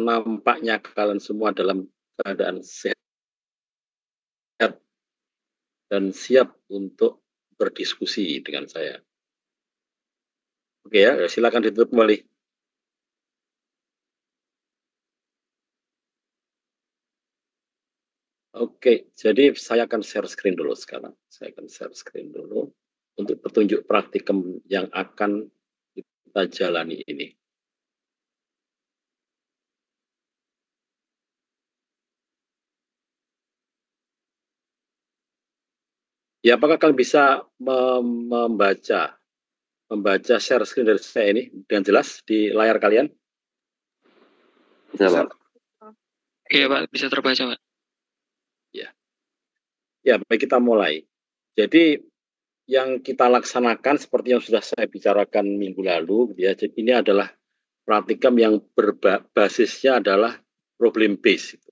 nampaknya kalian semua dalam keadaan sehat dan siap untuk berdiskusi dengan saya. Oke ya, silakan ditutup kembali. Oke, jadi saya akan share screen dulu sekarang. Saya akan share screen dulu untuk petunjuk praktikum yang akan kita jalani ini. Ya, apakah kalian bisa membaca share screen dari saya ini dengan jelas di layar kalian? Bisa, Pak. Iya, Pak, bisa terbaca, Pak. Ya, baik, kita mulai. Jadi yang kita laksanakan seperti yang sudah saya bicarakan minggu lalu, ya, jadi ini adalah praktikum yang berbasisnya adalah problem based.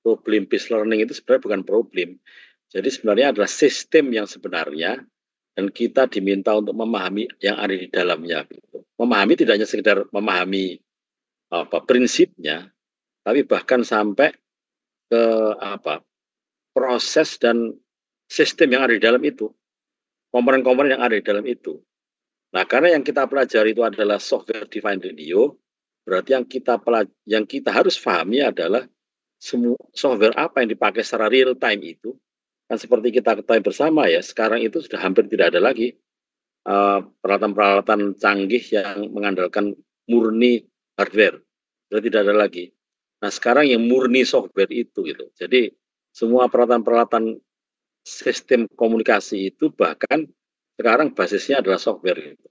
Problem based learning itu sebenarnya bukan problem. Jadi sebenarnya adalah sistem yang sebenarnya, dan kita diminta untuk memahami yang ada di dalamnya. Memahami tidak hanya sekedar memahami prinsipnya, tapi bahkan sampai ke proses dan sistem yang ada di dalam itu, komponen-komponen yang ada di dalam itu. Nah, karena yang kita pelajari itu adalah software defined radio, berarti yang kita harus pahami adalah semua software apa yang dipakai secara real time itu. Kan seperti kita ketahui bersama ya, sekarang itu sudah hampir tidak ada lagi peralatan-peralatan canggih yang mengandalkan murni hardware. Sudah tidak ada lagi. Nah, sekarang yang murni software itu gitu. Jadi semua peralatan-peralatan sistem komunikasi itu bahkan sekarang basisnya adalah software gitu.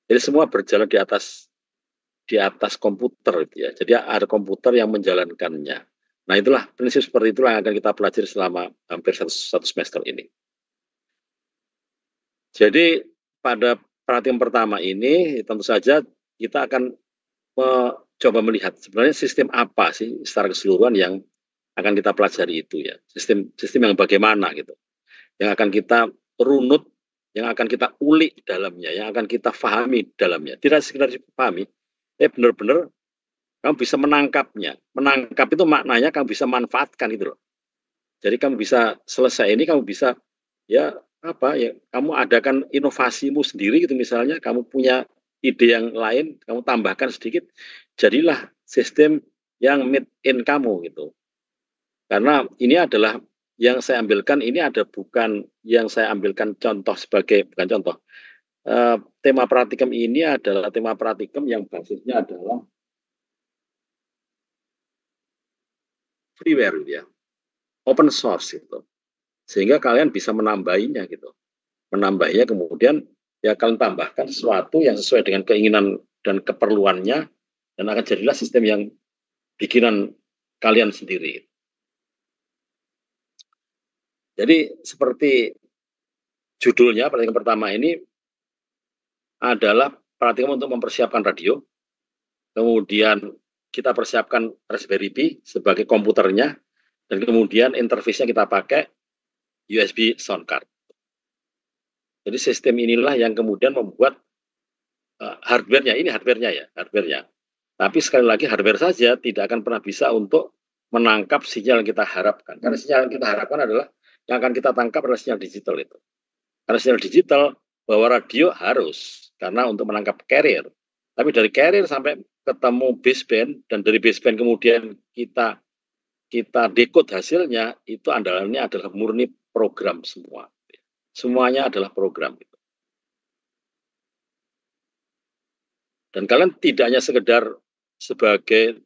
Jadi semua berjalan di atas komputer gitu ya. Jadi ada komputer yang menjalankannya. Nah, itulah prinsip seperti itulah yang akan kita pelajari selama hampir satu semester ini. Jadi pada praktikum pertama ini tentu saja kita akan coba melihat sebenarnya sistem apa sih secara keseluruhan yang akan kita pelajari itu ya. Sistem yang bagaimana gitu. Yang akan kita runut, yang akan kita ulik dalamnya, yang akan kita pahami dalamnya. Tidak sekedar dipahami, benar-benar kamu bisa menangkapnya. Menangkap itu maknanya kamu bisa manfaatkan itu loh. Jadi kamu bisa selesai ini, kamu bisa ya kamu adakan inovasimu sendiri gitu misalnya, kamu punya ide yang lain, kamu tambahkan sedikit, jadilah sistem yang made in kamu gitu. Karena ini adalah yang saya ambilkan, ini ada bukan yang saya ambilkan contoh sebagai, bukan contoh. Tema praktikum ini adalah tema praktikum yang basisnya adalah freeware ya, open source itu. Sehingga kalian bisa menambahinya gitu. Menambahnya kemudian ya kalian tambahkan sesuatu yang sesuai dengan keinginan dan keperluannya, dan akan jadilah sistem yang bikinan kalian sendiri. Jadi seperti judulnya praktikum pertama ini adalah praktikum untuk mempersiapkan radio. Kemudian kita persiapkan Raspberry Pi sebagai komputernya, dan kemudian interface-nya kita pakai USB sound card. Jadi sistem inilah yang kemudian membuat hardware-nya, ini hardware-nya. Tapi sekali lagi hardware saja tidak akan pernah bisa untuk menangkap sinyal yang kita harapkan. Karena sinyal yang kita harapkan adalah yang akan kita tangkap adalah sinyal digital itu. Karena sinyal digital bahwa radio harus, karena untuk menangkap carrier. Tapi dari carrier sampai ketemu baseband, dan dari baseband kemudian kita decode hasilnya, itu andalannya adalah murni program semua. Semuanya adalah program. Dan kalian tidak hanya sekedar sebagai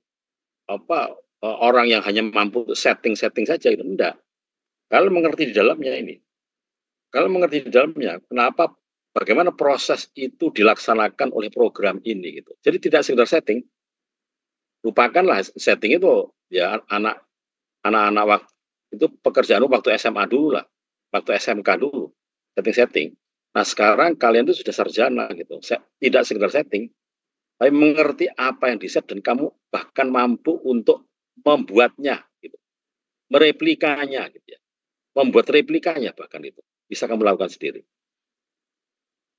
orang yang hanya mampu setting saja, itu enggak. Kalian mengerti di dalamnya ini. Kalian mengerti di dalamnya. Kenapa? Bagaimana proses itu dilaksanakan oleh program ini gitu. Jadi tidak sekedar setting. Lupakanlah setting itu ya anak-anak waktu itu pekerjaan waktu SMA dulu lah. Waktu SMK dulu. Setting. Nah, sekarang kalian itu sudah sarjana gitu. Tidak sekedar setting, tapi mengerti apa yang di-set dan kamu bahkan mampu untuk membuatnya gitu. Mereplikanya gitu ya. Membuat replikanya bahkan itu bisa kamu lakukan sendiri.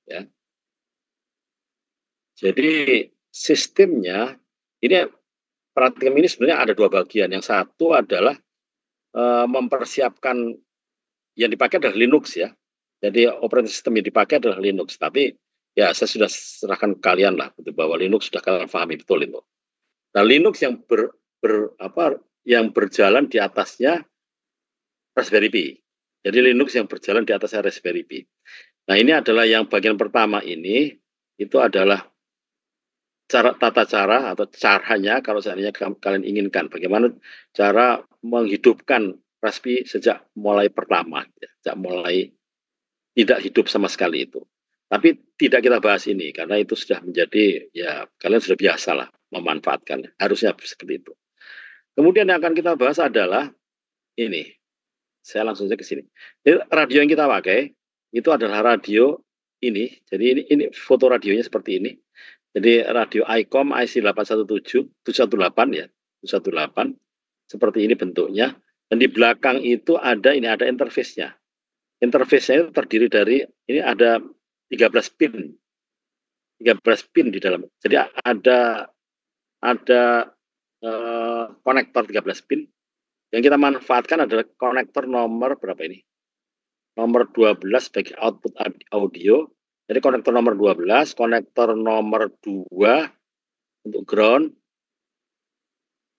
Ya. Jadi sistemnya ini Pratikum ini sebenarnya ada dua bagian. Yang satu adalah mempersiapkan, yang dipakai adalah Linux ya. Jadi operating system yang dipakai adalah Linux. Tapi ya saya sudah serahkan ke kalian lah, gitu, bahwa Linux sudah kalian pahami betul itu. Nah, Linux yang yang berjalan di atasnya Raspberry Pi. Jadi Linux yang berjalan di atasnya Raspberry Pi. Nah, ini adalah yang bagian pertama ini, itu adalah tata cara atau caranya kalau seandainya kalian inginkan. Bagaimana cara menghidupkan Raspberry sejak mulai pertama, ya, sejak mulai tidak hidup sama sekali itu. Tapi tidak kita bahas ini karena itu sudah menjadi, ya kalian sudah biasa lah memanfaatkan. Harusnya seperti itu. Kemudian yang akan kita bahas adalah ini. Saya langsung saja ke sini. Jadi, radio yang kita pakai itu adalah radio ini. Jadi ini foto radionya seperti ini. Jadi radio ICOM IC 718 ya, 718 seperti ini bentuknya. Dan di belakang itu ada interface-nya. Interface-nya itu terdiri dari, ini ada 13 pin. 13 pin di dalam. Jadi ada konektor 13 pin. Yang kita manfaatkan adalah konektor nomor berapa ini? Nomor 12 sebagai output audio. Jadi konektor nomor 12, konektor nomor 2 untuk ground.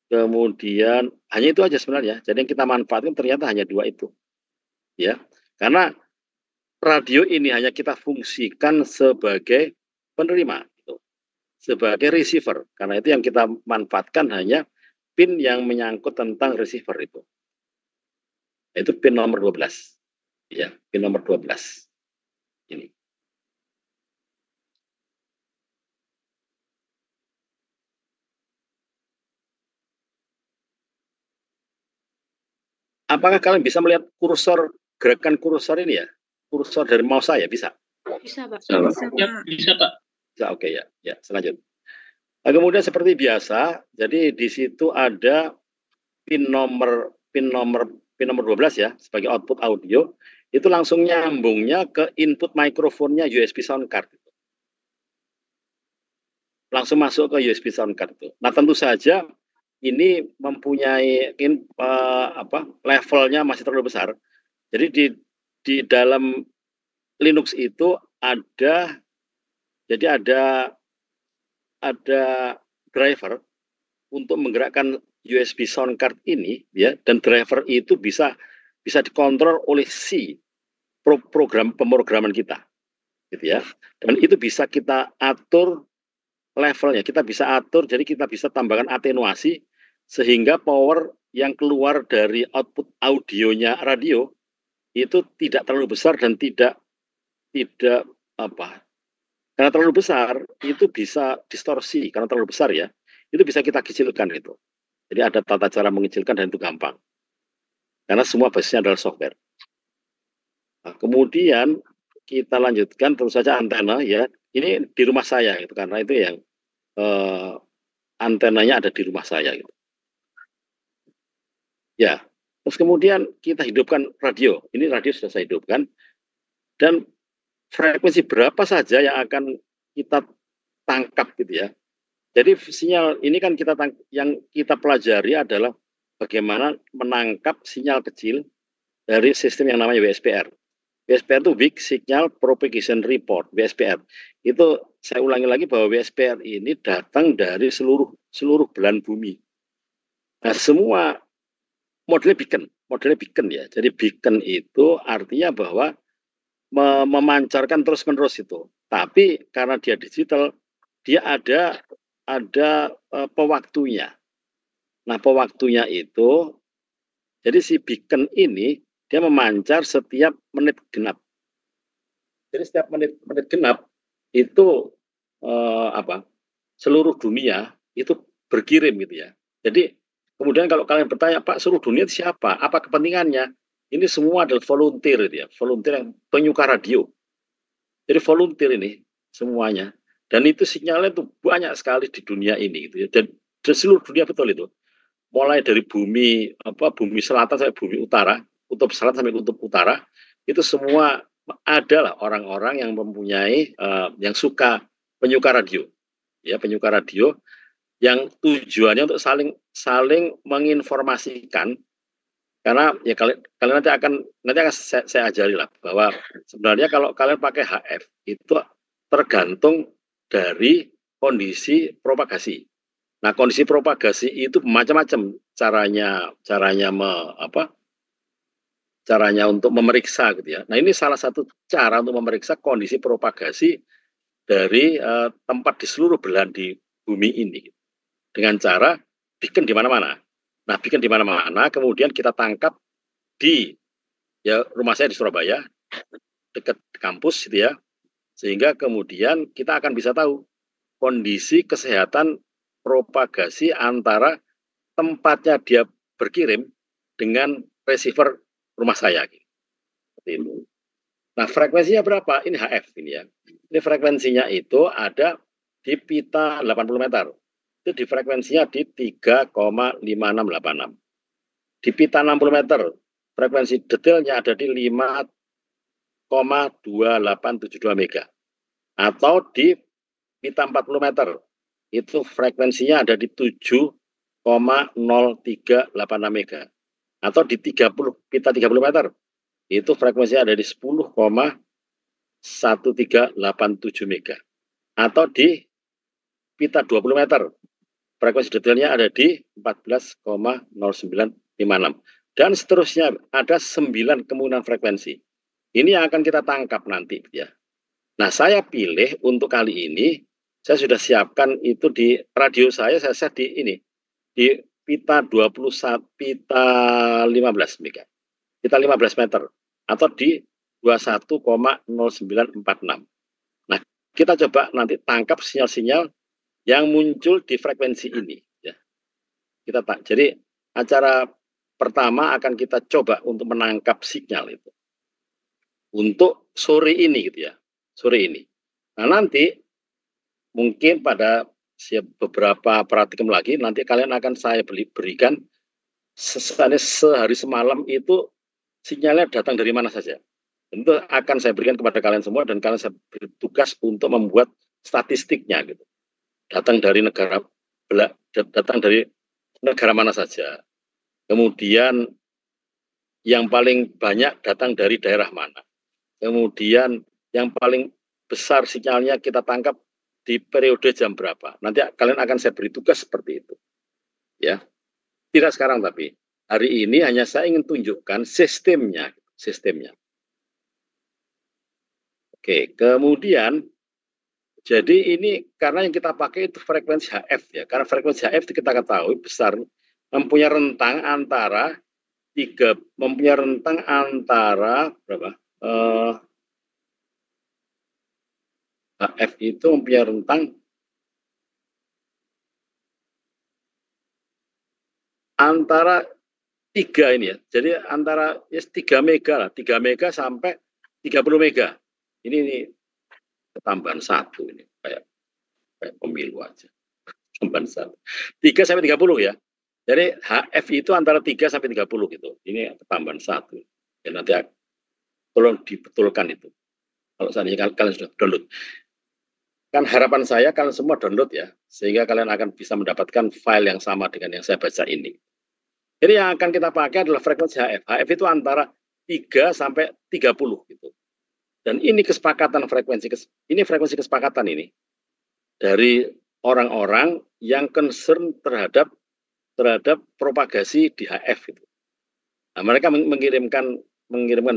Kemudian hanya itu aja sebenarnya. Jadi yang kita manfaatkan ternyata hanya 2 itu. Ya. Karena radio ini hanya kita fungsikan sebagai penerima, gitu. Sebagai receiver. Karena itu yang kita manfaatkan hanya pin yang menyangkut tentang receiver itu. Itu pin nomor 12. Ya, pin nomor 12. Ini. Apakah kalian bisa melihat kursor, gerakan kursor ini ya? Kursor dari mouse saya bisa? Bisa, Pak. Bisa, Pak. Bisa, oke ya. Ya, selanjutnya. Nah, kemudian seperti biasa, jadi di situ ada pin nomor 12 ya, sebagai output audio, itu langsung nyambungnya ke input mikrofonnya USB sound card. Langsung masuk ke USB sound card itu. Nah, tentu saja ini mempunyai levelnya masih terlalu besar. Jadi di dalam Linux itu ada driver untuk menggerakkan USB sound card ini ya, dan driver itu bisa dikontrol oleh pemrograman kita gitu ya. Dan itu bisa kita atur levelnya, kita bisa atur, jadi kita bisa tambahkan atenuasi sehingga power yang keluar dari output audionya radio itu tidak terlalu besar dan tidak karena terlalu besar itu bisa distorsi, karena terlalu besar ya, itu bisa kita kecilkan itu. Jadi ada tata cara mengecilkan dan itu gampang. Karena semua basisnya adalah software. Nah, kemudian kita lanjutkan tentu saja antena ya. Ini di rumah saya gitu, karena itu yang antenanya ada di rumah saya gitu. Ya, terus kemudian kita hidupkan radio. Ini radio sudah saya hidupkan. Dan frekuensi berapa saja yang akan kita tangkap gitu ya. Jadi sinyal ini kan yang kita pelajari adalah bagaimana menangkap sinyal kecil dari sistem yang namanya WSPR. WSPR itu Weak Signal Propagation Report, WSPR. Itu saya ulangi lagi bahwa WSPR ini datang dari seluruh belahan bumi. Nah, semua modelnya beacon ya. Jadi beacon itu artinya bahwa memancarkan terus-menerus itu. Tapi karena dia digital, dia ada pewaktunya. Nah, pewaktunya itu, jadi si beacon ini dia memancar setiap menit genap. Jadi setiap menit genap itu seluruh dunia itu berkirim gitu ya. Jadi kemudian kalau kalian bertanya, Pak, seluruh dunia itu siapa? Apa kepentingannya? Ini semua adalah volunteer gitu ya, volunteer yang penyuka radio. Jadi volunteer ini semuanya. Dan itu sinyalnya itu banyak sekali di dunia ini gitu ya. Dan seluruh dunia betul itu. Mulai dari bumi selatan sampai bumi utara, kutub selatan sampai kutub utara, itu semua adalah orang-orang yang mempunyai yang penyuka radio. Ya, penyuka radio. yang tujuannya untuk saling menginformasikan. Karena ya kalian nanti akan saya ajari lah bahwa sebenarnya kalau kalian pakai HF itu tergantung dari kondisi propagasi. Nah, kondisi propagasi itu macam-macam caranya caranya untuk memeriksa gitu ya. Nah, ini salah satu cara untuk memeriksa kondisi propagasi dari tempat di seluruh belahan di bumi ini dengan cara beacon di mana-mana. Nah, beacon di mana-mana kemudian kita tangkap di rumah saya di Surabaya dekat kampus gitu ya. Sehingga kemudian kita akan bisa tahu kondisi kesehatan propagasi antara tempatnya dia berkirim dengan receiver rumah saya. Seperti itu. Nah, frekuensinya berapa? Ini HF ini ya. Ini frekuensinya itu ada di pita 80 meter. Itu di frekuensinya di 3,5686. Di pita 60 meter, frekuensi detailnya ada di 5,2872 mega. Atau di pita 40 meter, itu frekuensinya ada di 7,0386 mega. Atau di pita 30 meter, itu frekuensinya ada di 10,1387 mega. Atau di pita 20 meter, frekuensi detailnya ada di 14,0956. Dan seterusnya ada 9 kemungkinan frekuensi. Ini yang akan kita tangkap nanti ya. Nah, saya pilih untuk kali ini, saya sudah siapkan itu di radio saya set di ini, di pita 21, pita 15 mega. Pita 15 meter atau di 21,0946. Nah, kita coba nanti tangkap sinyal-sinyal yang muncul di frekuensi ini ya. Jadi acara pertama akan kita coba untuk menangkap sinyal itu. Untuk sore ini gitu ya. Sore ini. Nah, nanti mungkin pada beberapa praktikum lagi nanti kalian akan saya berikan sehari semalam itu sinyalnya datang dari mana saja. Tentu akan saya berikan kepada kalian semua dan kalian saya bertugas untuk membuat statistiknya gitu. Datang dari negara mana saja. Kemudian yang paling banyak datang dari daerah mana. Kemudian yang paling besar sinyalnya kita tangkap di periode jam berapa. Nanti kalian akan saya beri tugas seperti itu. Ya. Tidak sekarang tapi hari ini hanya saya ingin tunjukkan sistemnya. Oke, kemudian jadi ini karena yang kita pakai itu frekuensi HF ya. Karena frekuensi HF itu kita ketahui besar mempunyai rentang antara berapa? HF itu mempunyai rentang antara 3 ini ya. Jadi antara 3 mega lah, 3 mega sampai 30 mega. Ini tambahan 1 ini kayak pemilu aja. Tambahan 1. 3 sampai 30 ya. Jadi HF itu antara 3 sampai 30 gitu. Ini tambahan 1. Ya, nanti tolong dibetulkan itu. Kalau seandainya kalian sudah download. Kan harapan saya kalian semua download ya. Sehingga kalian akan bisa mendapatkan file yang sama dengan yang saya baca ini. Jadi yang akan kita pakai adalah frekuensi HF. HF itu antara 3 sampai 30 gitu. Dan ini kesepakatan frekuensi kesepakatan ini dari orang-orang yang concern terhadap propagasi di HF itu. Nah, mereka mengirimkan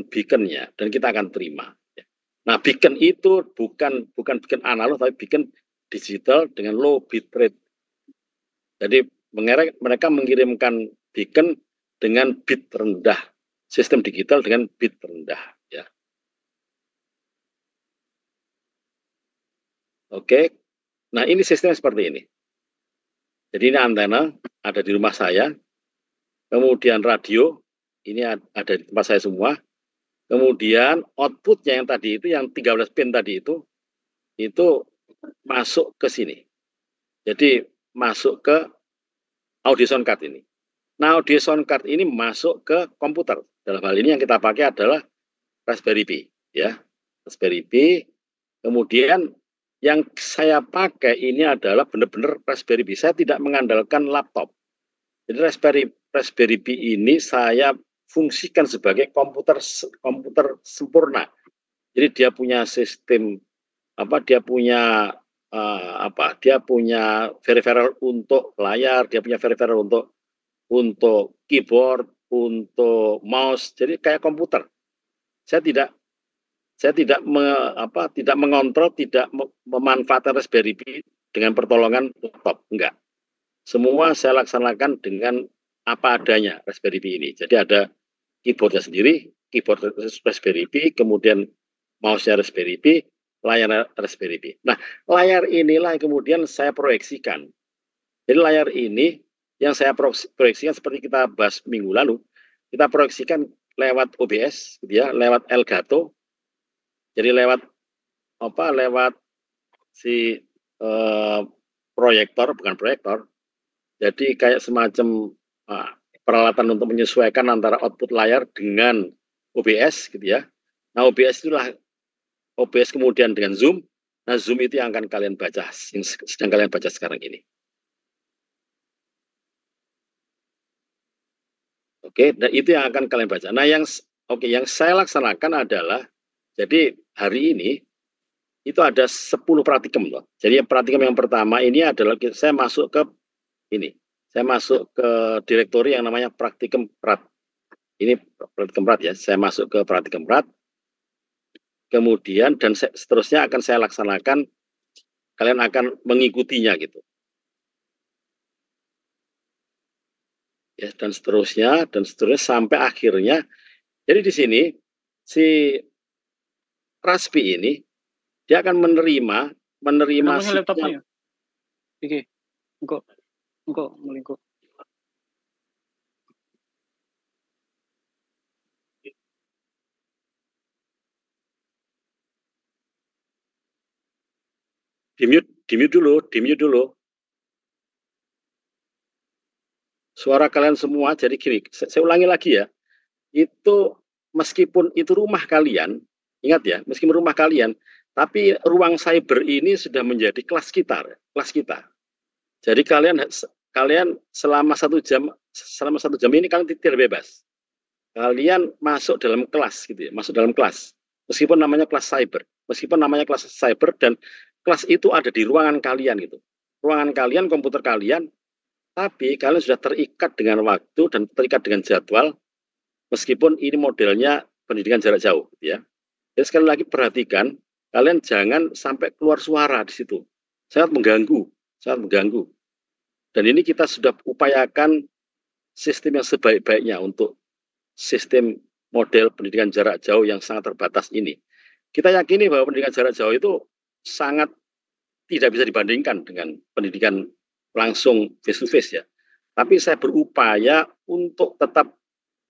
beacon-nya dan kita akan terima. Nah, beacon itu bukan beacon analog tapi beacon digital dengan low bit rate. Jadi mereka mengirimkan beacon dengan bit rendah, sistem digital dengan bit rendah ya. Oke. Nah, ini sistemnya seperti ini. Jadi ini antena ada di rumah saya. Kemudian radio ini ada di tempat saya semua. Kemudian outputnya yang tadi itu yang 13 pin tadi itu masuk ke sini. Jadi masuk ke audio sound card ini. Nah, audio sound card ini masuk ke komputer. Dalam hal ini yang kita pakai adalah Raspberry Pi, ya. Raspberry Pi. Kemudian Yang saya pakai ini adalah benar-benar Raspberry Pi. Saya tidak mengandalkan laptop. Jadi Raspberry Pi ini saya fungsikan sebagai komputer sempurna. Jadi dia punya sistem dia punya dia punya peripheral untuk layar, dia punya peripheral untuk keyboard, untuk mouse. Jadi kayak komputer. Saya tidak mengontrol, tidak memanfaatkan Raspberry Pi dengan pertolongan laptop, enggak. Semua saya laksanakan dengan apa adanya Raspberry Pi ini. Jadi ada keyboardnya sendiri, keyboard Raspberry Pi, kemudian mouse-nya Raspberry Pi, layar Raspberry Pi. Nah, layar inilah yang kemudian saya proyeksikan. Jadi layar ini yang saya proyeksikan seperti kita bahas minggu lalu, kita proyeksikan lewat OBS, gitu ya, lewat Elgato. Jadi lewat si proyektor, bukan proyektor. Jadi kayak semacam peralatan untuk menyesuaikan antara output layar dengan OBS, gitu ya. Nah, OBS kemudian dengan Zoom. Nah, Zoom itu yang akan kalian baca, yang sedang kalian baca sekarang ini. Oke, nah itu yang akan kalian baca. Nah, yang saya laksanakan adalah, jadi hari ini itu ada 10 praktikum loh. Jadi praktikum yang pertama ini adalah saya masuk ke direktori yang namanya praktikum prat. Ini praktikum prat ya. Saya masuk ke praktikum prat. Kemudian dan seterusnya akan saya laksanakan, kalian akan mengikutinya gitu. Ya, dan seterusnya sampai akhirnya. Jadi di sini si Raspi ini dia akan menerima laptopnya ya? Oke. Engkau melingkup. Di mute dulu. Suara kalian semua, jadi gini, saya ulangi lagi ya. Itu meskipun itu rumah kalian, ingat ya, meskipun rumah kalian, tapi ruang cyber ini sudah menjadi kelas kita. Jadi kalian selama 1 jam ini kalian tidak bebas. Kalian masuk dalam kelas gitu ya, masuk dalam kelas. Meskipun namanya kelas cyber, dan kelas itu ada di ruangan kalian gitu. Ruangan kalian, komputer kalian, tapi kalian sudah terikat dengan waktu dan terikat dengan jadwal, meskipun ini modelnya pendidikan jarak jauh gitu ya. Jadi sekali lagi perhatikan, kalian jangan sampai keluar suara di situ. Sangat mengganggu. Dan ini kita sudah upayakan sistem yang sebaik-baiknya untuk sistem model pendidikan jarak jauh yang sangat terbatas ini. Kita yakini bahwa pendidikan jarak jauh itu sangat tidak bisa dibandingkan dengan pendidikan langsung face to face ya. Tapi saya berupaya untuk tetap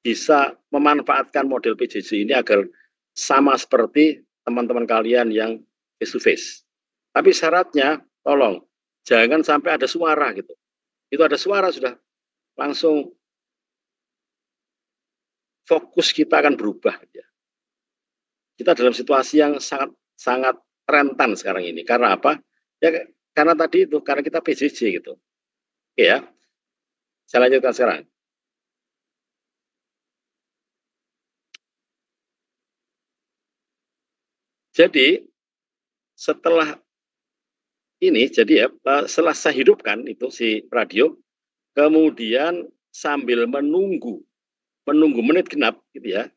bisa memanfaatkan model PJJ ini agar sama seperti teman-teman kalian yang face to face. Tapi syaratnya tolong jangan sampai ada suara gitu. Itu ada suara sudah langsung fokus kita akan berubah ya. Kita dalam situasi yang sangat rentan sekarang ini. Karena apa? Ya karena tadi itu, karena kita PJJ gitu. Oke ya. Saya lanjutkan sekarang. Jadi setelah ini, jadi ya, setelah saya hidupkan itu si radio, kemudian sambil menunggu menit genap gitu ya,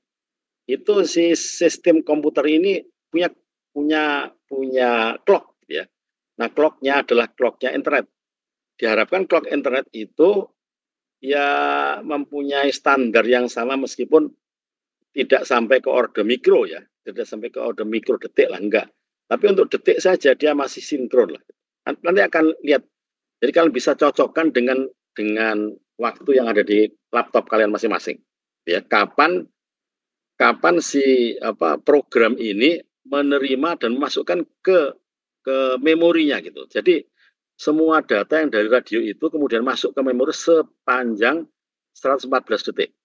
itu si sistem komputer ini punya clock gitu ya. Nah, clocknya adalah clocknya internet. Diharapkan clock internet itu ya mempunyai standar yang sama meskipun tidak sampai ke order mikro ya, tidak sampai ke order mikro detik lah, enggak. Tapi untuk detik saja dia masih sinkron lah. Nanti akan lihat. Jadi kalian bisa cocokkan dengan waktu yang ada di laptop kalian masing-masing. Ya, kapan si program ini menerima dan memasukkan ke memorinya gitu. Jadi semua data yang dari radio itu kemudian masuk ke memori sepanjang 114 detik.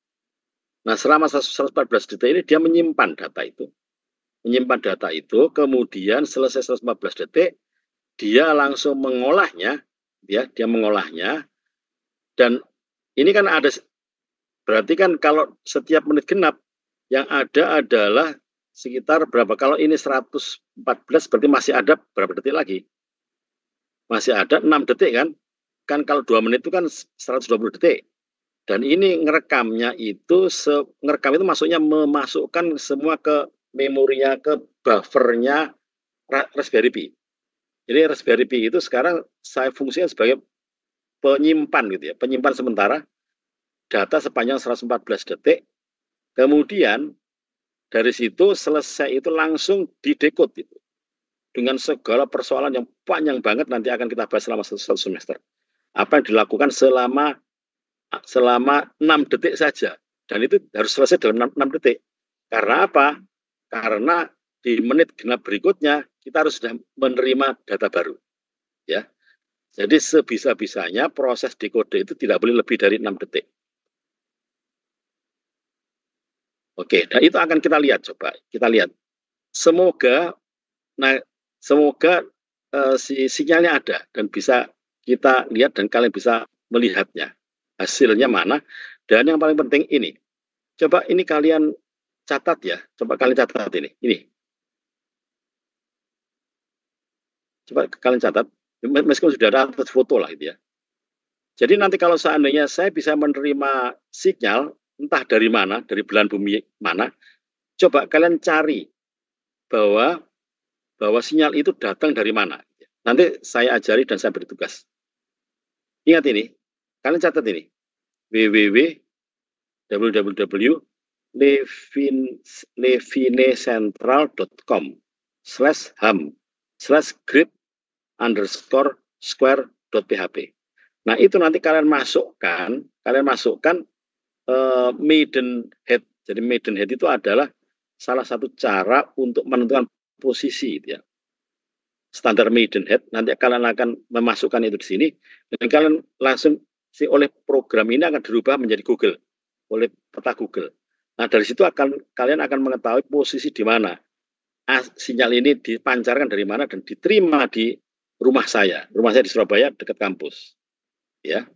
Nah, selama 114 detik ini dia menyimpan data itu. Kemudian selesai 114 detik, dia langsung mengolahnya, ya, dia mengolahnya, dan ini kan ada, berarti kan kalau setiap menit genap yang ada adalah sekitar berapa? Kalau ini 114 berarti masih ada berapa detik lagi? Masih ada 6 detik kan? Kan kalau 2 menit itu kan 120 detik. Dan ini ngerekamnya itu, ngerekam itu maksudnya memasukkan semua ke memorinya, ke buffernya Raspberry Pi. Jadi Raspberry Pi itu sekarang saya fungsinya sebagai penyimpan gitu ya, penyimpan sementara data sepanjang 114 detik. Kemudian dari situ selesai itu langsung didekode gitu. Dengan segala persoalan yang panjang banget nanti akan kita bahas selama satu semester. Apa yang dilakukan selama 6 detik saja. Dan itu harus selesai dalam 6 detik. Karena apa? Karena di menit genap berikutnya kita harus sudah menerima data baru. Ya. Jadi sebisa-bisanya proses dekode itu tidak boleh lebih dari 6 detik. Oke, dan itu akan kita lihat, coba kita lihat. Semoga si sinyalnya ada dan bisa kita lihat dan kalian bisa melihatnya. Hasilnya mana? Dan yang paling penting ini. Coba ini kalian catat ya. Coba kalian catat ini. Ini. Coba kalian catat. Meskipun sudah ada foto lah itu ya. Jadi nanti kalau seandainya saya bisa menerima sinyal, entah dari mana, dari belahan bumi mana, coba kalian cari bahwa sinyal itu datang dari mana. Nanti saya ajari dan saya beri tugas. Ingat ini, kalian catat ini, www.lefinecentral.com/ham/grid_square.php. Nah, itu nanti kalian masukkan Maidenhead. Jadi Maidenhead itu adalah salah satu cara untuk menentukan posisi ya. Standar Maidenhead, nanti kalian akan memasukkan itu di sini dan kalian langsung oleh program ini akan dirubah menjadi Google, oleh peta Google. Nah, dari situ kalian akan mengetahui posisi di mana sinyal ini dipancarkan dari mana dan diterima di rumah saya. Rumah saya di Surabaya dekat kampus. Ya.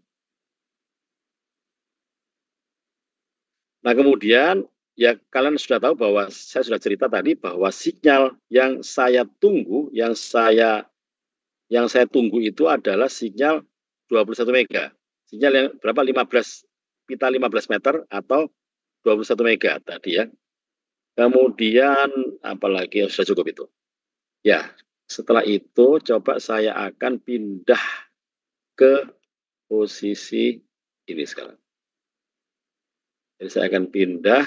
Nah, kemudian ya kalian sudah tahu bahwa saya sudah cerita tadi bahwa sinyal yang saya tunggu, yang saya tunggu itu adalah sinyal 21 mega. Sinyal yang berapa? 15 meter atau 21 mega tadi ya. Kemudian apalagi sudah cukup itu. Ya, setelah itu coba saya akan pindah ke posisi ini sekarang. Jadi saya akan pindah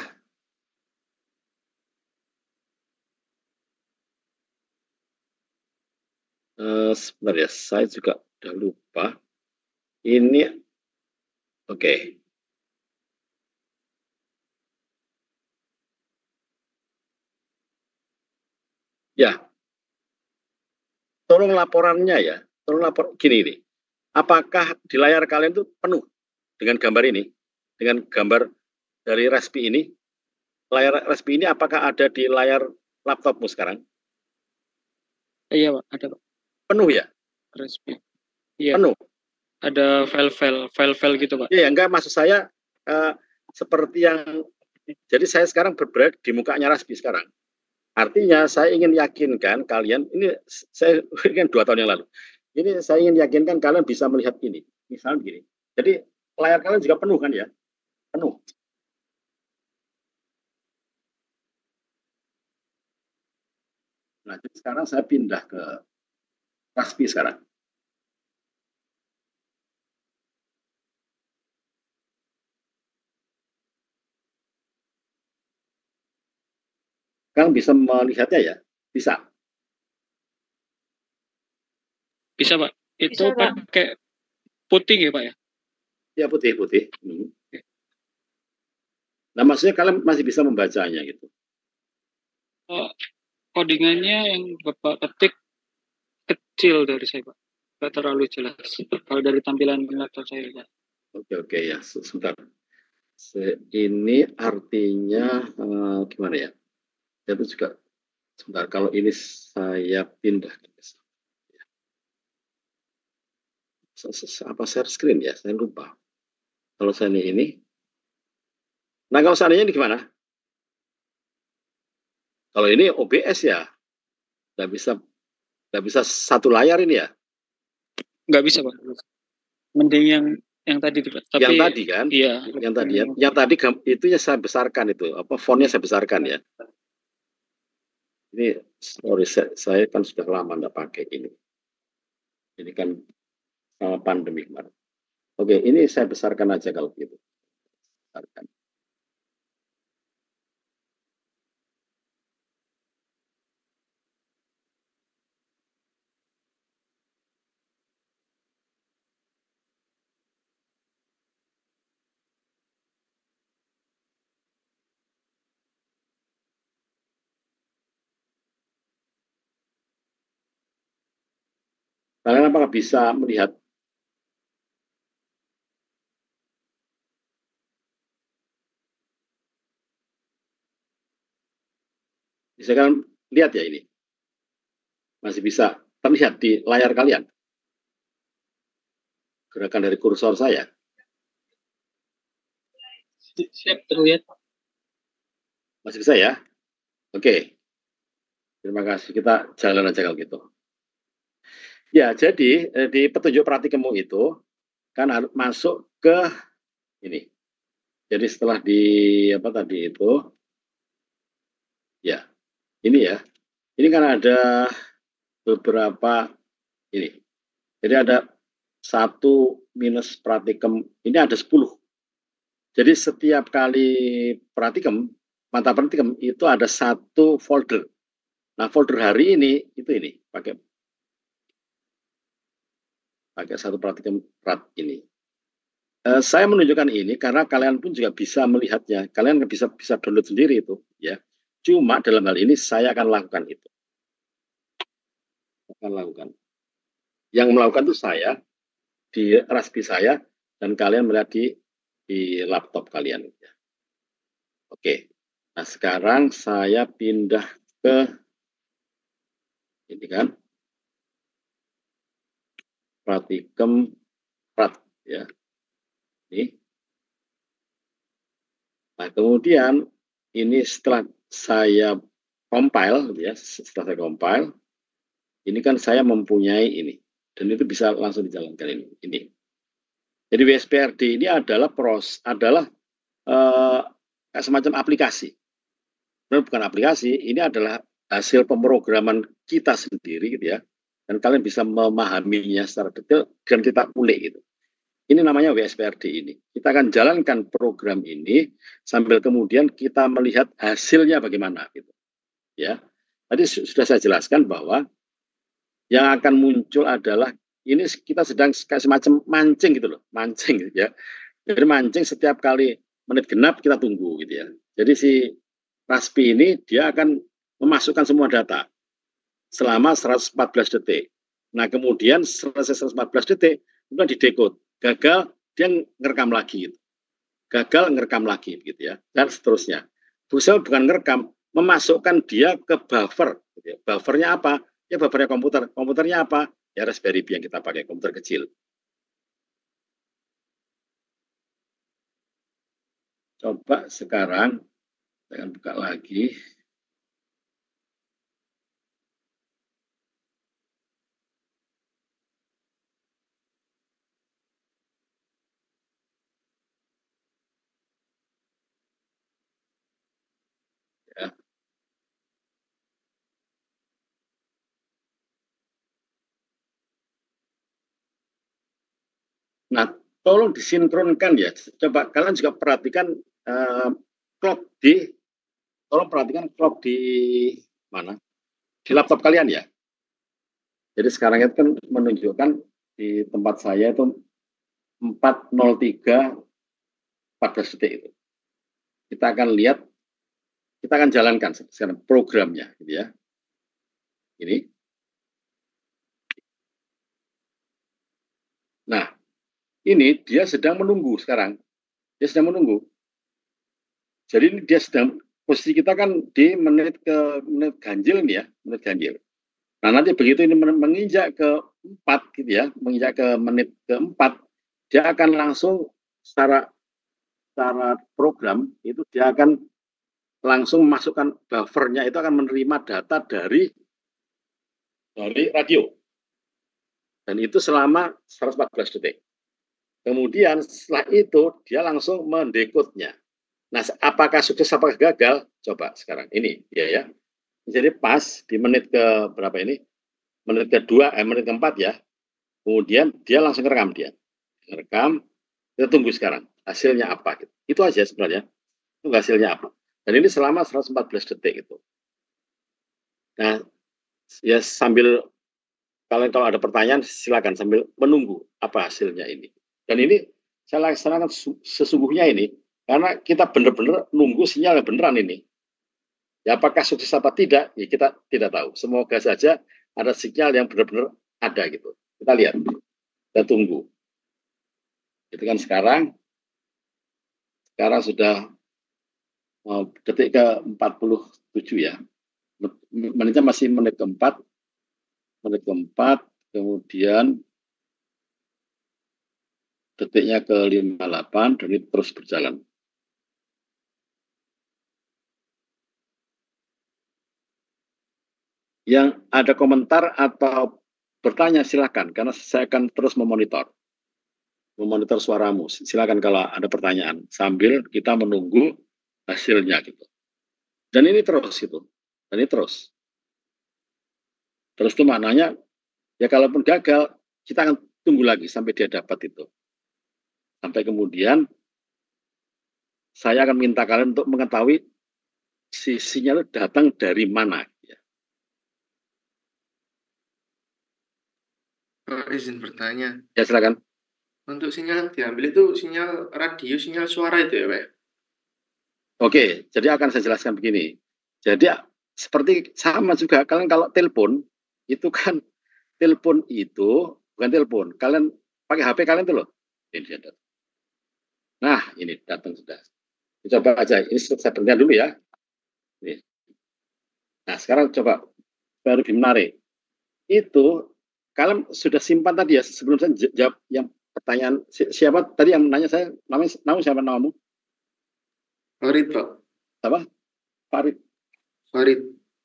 sebentar ya, saya juga udah lupa. Ini oke. Ya, tolong laporannya ya. Tolong lapor gini nih. Apakah di layar kalian itu penuh dengan gambar ini? Dengan gambar dari Raspi ini? Layar Raspi ini apakah ada di layar laptopmu sekarang? Iya, Pak, ada, Pak. Penuh ya? Raspi. Iya. Penuh. Ada file-file gitu, Pak. Iya, enggak, maksud saya seperti yang, jadi saya sekarang berada di mukanya Raspi sekarang. Artinya saya ingin yakinkan kalian, ini saya kan 2 tahun yang lalu, ini saya ingin yakinkan kalian bisa melihat ini. Misalnya begini, jadi layar kalian juga penuh kan ya? Penuh. Nah, jadi sekarang saya pindah ke Raspi sekarang. Kalian bisa melihatnya ya? Bisa. Bisa, Pak. Itu Bisa, Pak. pakai putih ya, Pak ya? Ya, putih-putih. Nah, maksudnya kalian masih bisa membacanya gitu. Codingannya yang Bapak ketik kecil dari saya, Pak. Nggak terlalu jelas. Kalau dari tampilan laptop saya, Pak. Oke ya, sebentar. Ini artinya gimana ya? Itu juga sebentar. Kalau ini saya pindah. apa share screen ya? Saya lupa. Kalau saya ini. Nah, kalau seandainya ini gimana? Kalau ini OBS ya, nggak bisa satu layar ini ya. Nggak bisa, Pak. Mending yang tadi tuh, Pak. Tapi Yang tadi kan? iya, Yang tadi ya. Yang tadi itunya saya besarkan itu, apa fontnya saya besarkan ya. Ini sorry saya kan sudah lama nggak pakai ini. Ini kan sama pandemi kemarin. Oke, ini saya besarkan aja kalau gitu. Besarkan. Kalian apakah bisa melihat? Bisa kalian lihat ya ini? Masih bisa terlihat di layar kalian? Gerakan dari kursor saya. siap terlihat. Masih bisa ya? Oke. Terima kasih. Kita jalan aja kalau gitu. Ya, jadi di petunjuk praktikummu itu kan harus masuk ke ini. Jadi setelah di apa tadi itu, ya ini ya. Ini kan ada beberapa ini. Jadi ada 1 minus praktikum. Ini ada 10. Jadi setiap kali praktikum, mata praktikum itu ada 1 folder. Nah, folder hari ini itu ini pakai 1 praktikum ini. Saya menunjukkan ini karena kalian pun juga bisa melihatnya. Kalian bisa download sendiri itu, ya. Cuma dalam hal ini saya akan lakukan itu. Yang melakukan itu saya di Raspberry saya dan kalian melihat di laptop kalian. Ya. Oke. Nah, sekarang saya pindah ke ini kan praktikum ya. Ini. Nah, kemudian ini setelah saya compile, ya, setelah saya compile, ini kan saya mempunyai ini, dan itu bisa langsung dijalankan ini. Jadi WSPRD ini adalah semacam aplikasi. Benar bukan aplikasi, ini adalah hasil pemrograman kita sendiri, gitu ya. Dan kalian bisa memahaminya secara detail dan kita ulik gitu. Ini namanya WSPRD ini. Kita akan jalankan program ini sambil kemudian kita melihat hasilnya bagaimana gitu. Ya. Tadi sudah saya jelaskan bahwa yang akan muncul adalah ini kita sedang semacam mancing gitu loh, mancing gitu ya. Jadi mancing setiap kali menit genap kita tunggu gitu ya. Jadi si Raspi ini dia akan memasukkan semua data selama 114 detik. Nah, kemudian selesai 114 detik kemudian didekode. Gagal, dia ngerekam lagi. Gitu. Gagal, ngerekam lagi, gitu ya, dan seterusnya. Berusaha bukan ngerekam, memasukkan dia ke buffer. Gitu ya. Buffernya apa? Ya buffernya komputer. Komputernya apa? Ya Raspberry Pi yang kita pakai, komputer kecil. Coba sekarang, saya akan buka lagi. Ya. Nah, tolong disinkronkan ya. Coba kalian juga perhatikan clock tolong perhatikan clock di mana? Di laptop kalian ya. Jadi sekarang itu kan menunjukkan di tempat saya itu 4:03 14 detik itu. Kita akan lihat, kita akan jalankan sekarang programnya, gitu ya. Ini. Nah, ini dia sedang menunggu sekarang. Dia sedang menunggu. Jadi ini dia sedang, posisi kita kan di menit ganjil nih ya, menit ganjil. Nah, nanti begitu ini menginjak ke 4 gitu ya, menginjak ke menit ke-4, dia akan langsung secara program itu dia akan langsung masukkan buffernya, itu akan menerima data dari radio. Dan itu selama 114 detik. Kemudian setelah itu dia langsung mendekode-nya. Nah, apakah sukses apakah gagal? Coba sekarang ini ya. Jadi pas di menit ke berapa ini? Menit kedua, menit keempat ya. Kemudian dia langsung rekam dia. Rekam, kita tunggu sekarang hasilnya apa. Itu aja sebenarnya. Itu hasilnya apa. Dan ini selama 114 detik itu. Nah, ya sambil kalau ada pertanyaan silakan sambil menunggu apa hasilnya ini. Dan ini saya laksanakan sesungguhnya ini karena kita benar-benar nunggu sinyal yang beneran ini. Ya apakah sukses apa tidak, ya kita tidak tahu. Semoga saja ada sinyal yang benar-benar ada gitu. Kita lihat, kita tunggu. Itu kan sekarang sudah detik ke-47 ya. Menitnya masih menit keempat, kemudian detiknya ke-58 dan itu terus berjalan. Yang ada komentar atau bertanya silakan, karena saya akan terus memonitor suaramu. Silakan kalau ada pertanyaan sambil kita menunggu hasilnya gitu. Dan ini terus itu. Dan ini terus. Terus itu maknanya ya kalaupun gagal kita akan tunggu lagi sampai dia dapat itu. Sampai kemudian saya akan minta kalian untuk mengetahui sinyal datang dari mana. Izin bertanya. Ya silakan. Untuk sinyal yang diambil itu sinyal radio, sinyal suara itu ya, Pak? Oke, jadi akan saya jelaskan begini. Jadi seperti sama juga kalian kalau telepon itu kan telepon itu bukan telepon. Kalian pakai HP kalian itu loh. Ini dia datang. Nah, ini datang sudah. Coba aja. Ini saya berhenti dulu ya. Ini. Nah, sekarang coba baru menarik. Itu kalian sudah simpan tadi ya sebelum saya jawab yang pertanyaan siapa tadi yang nanya saya namanya siapa namamu? Farid, Pak. Apa? Farid.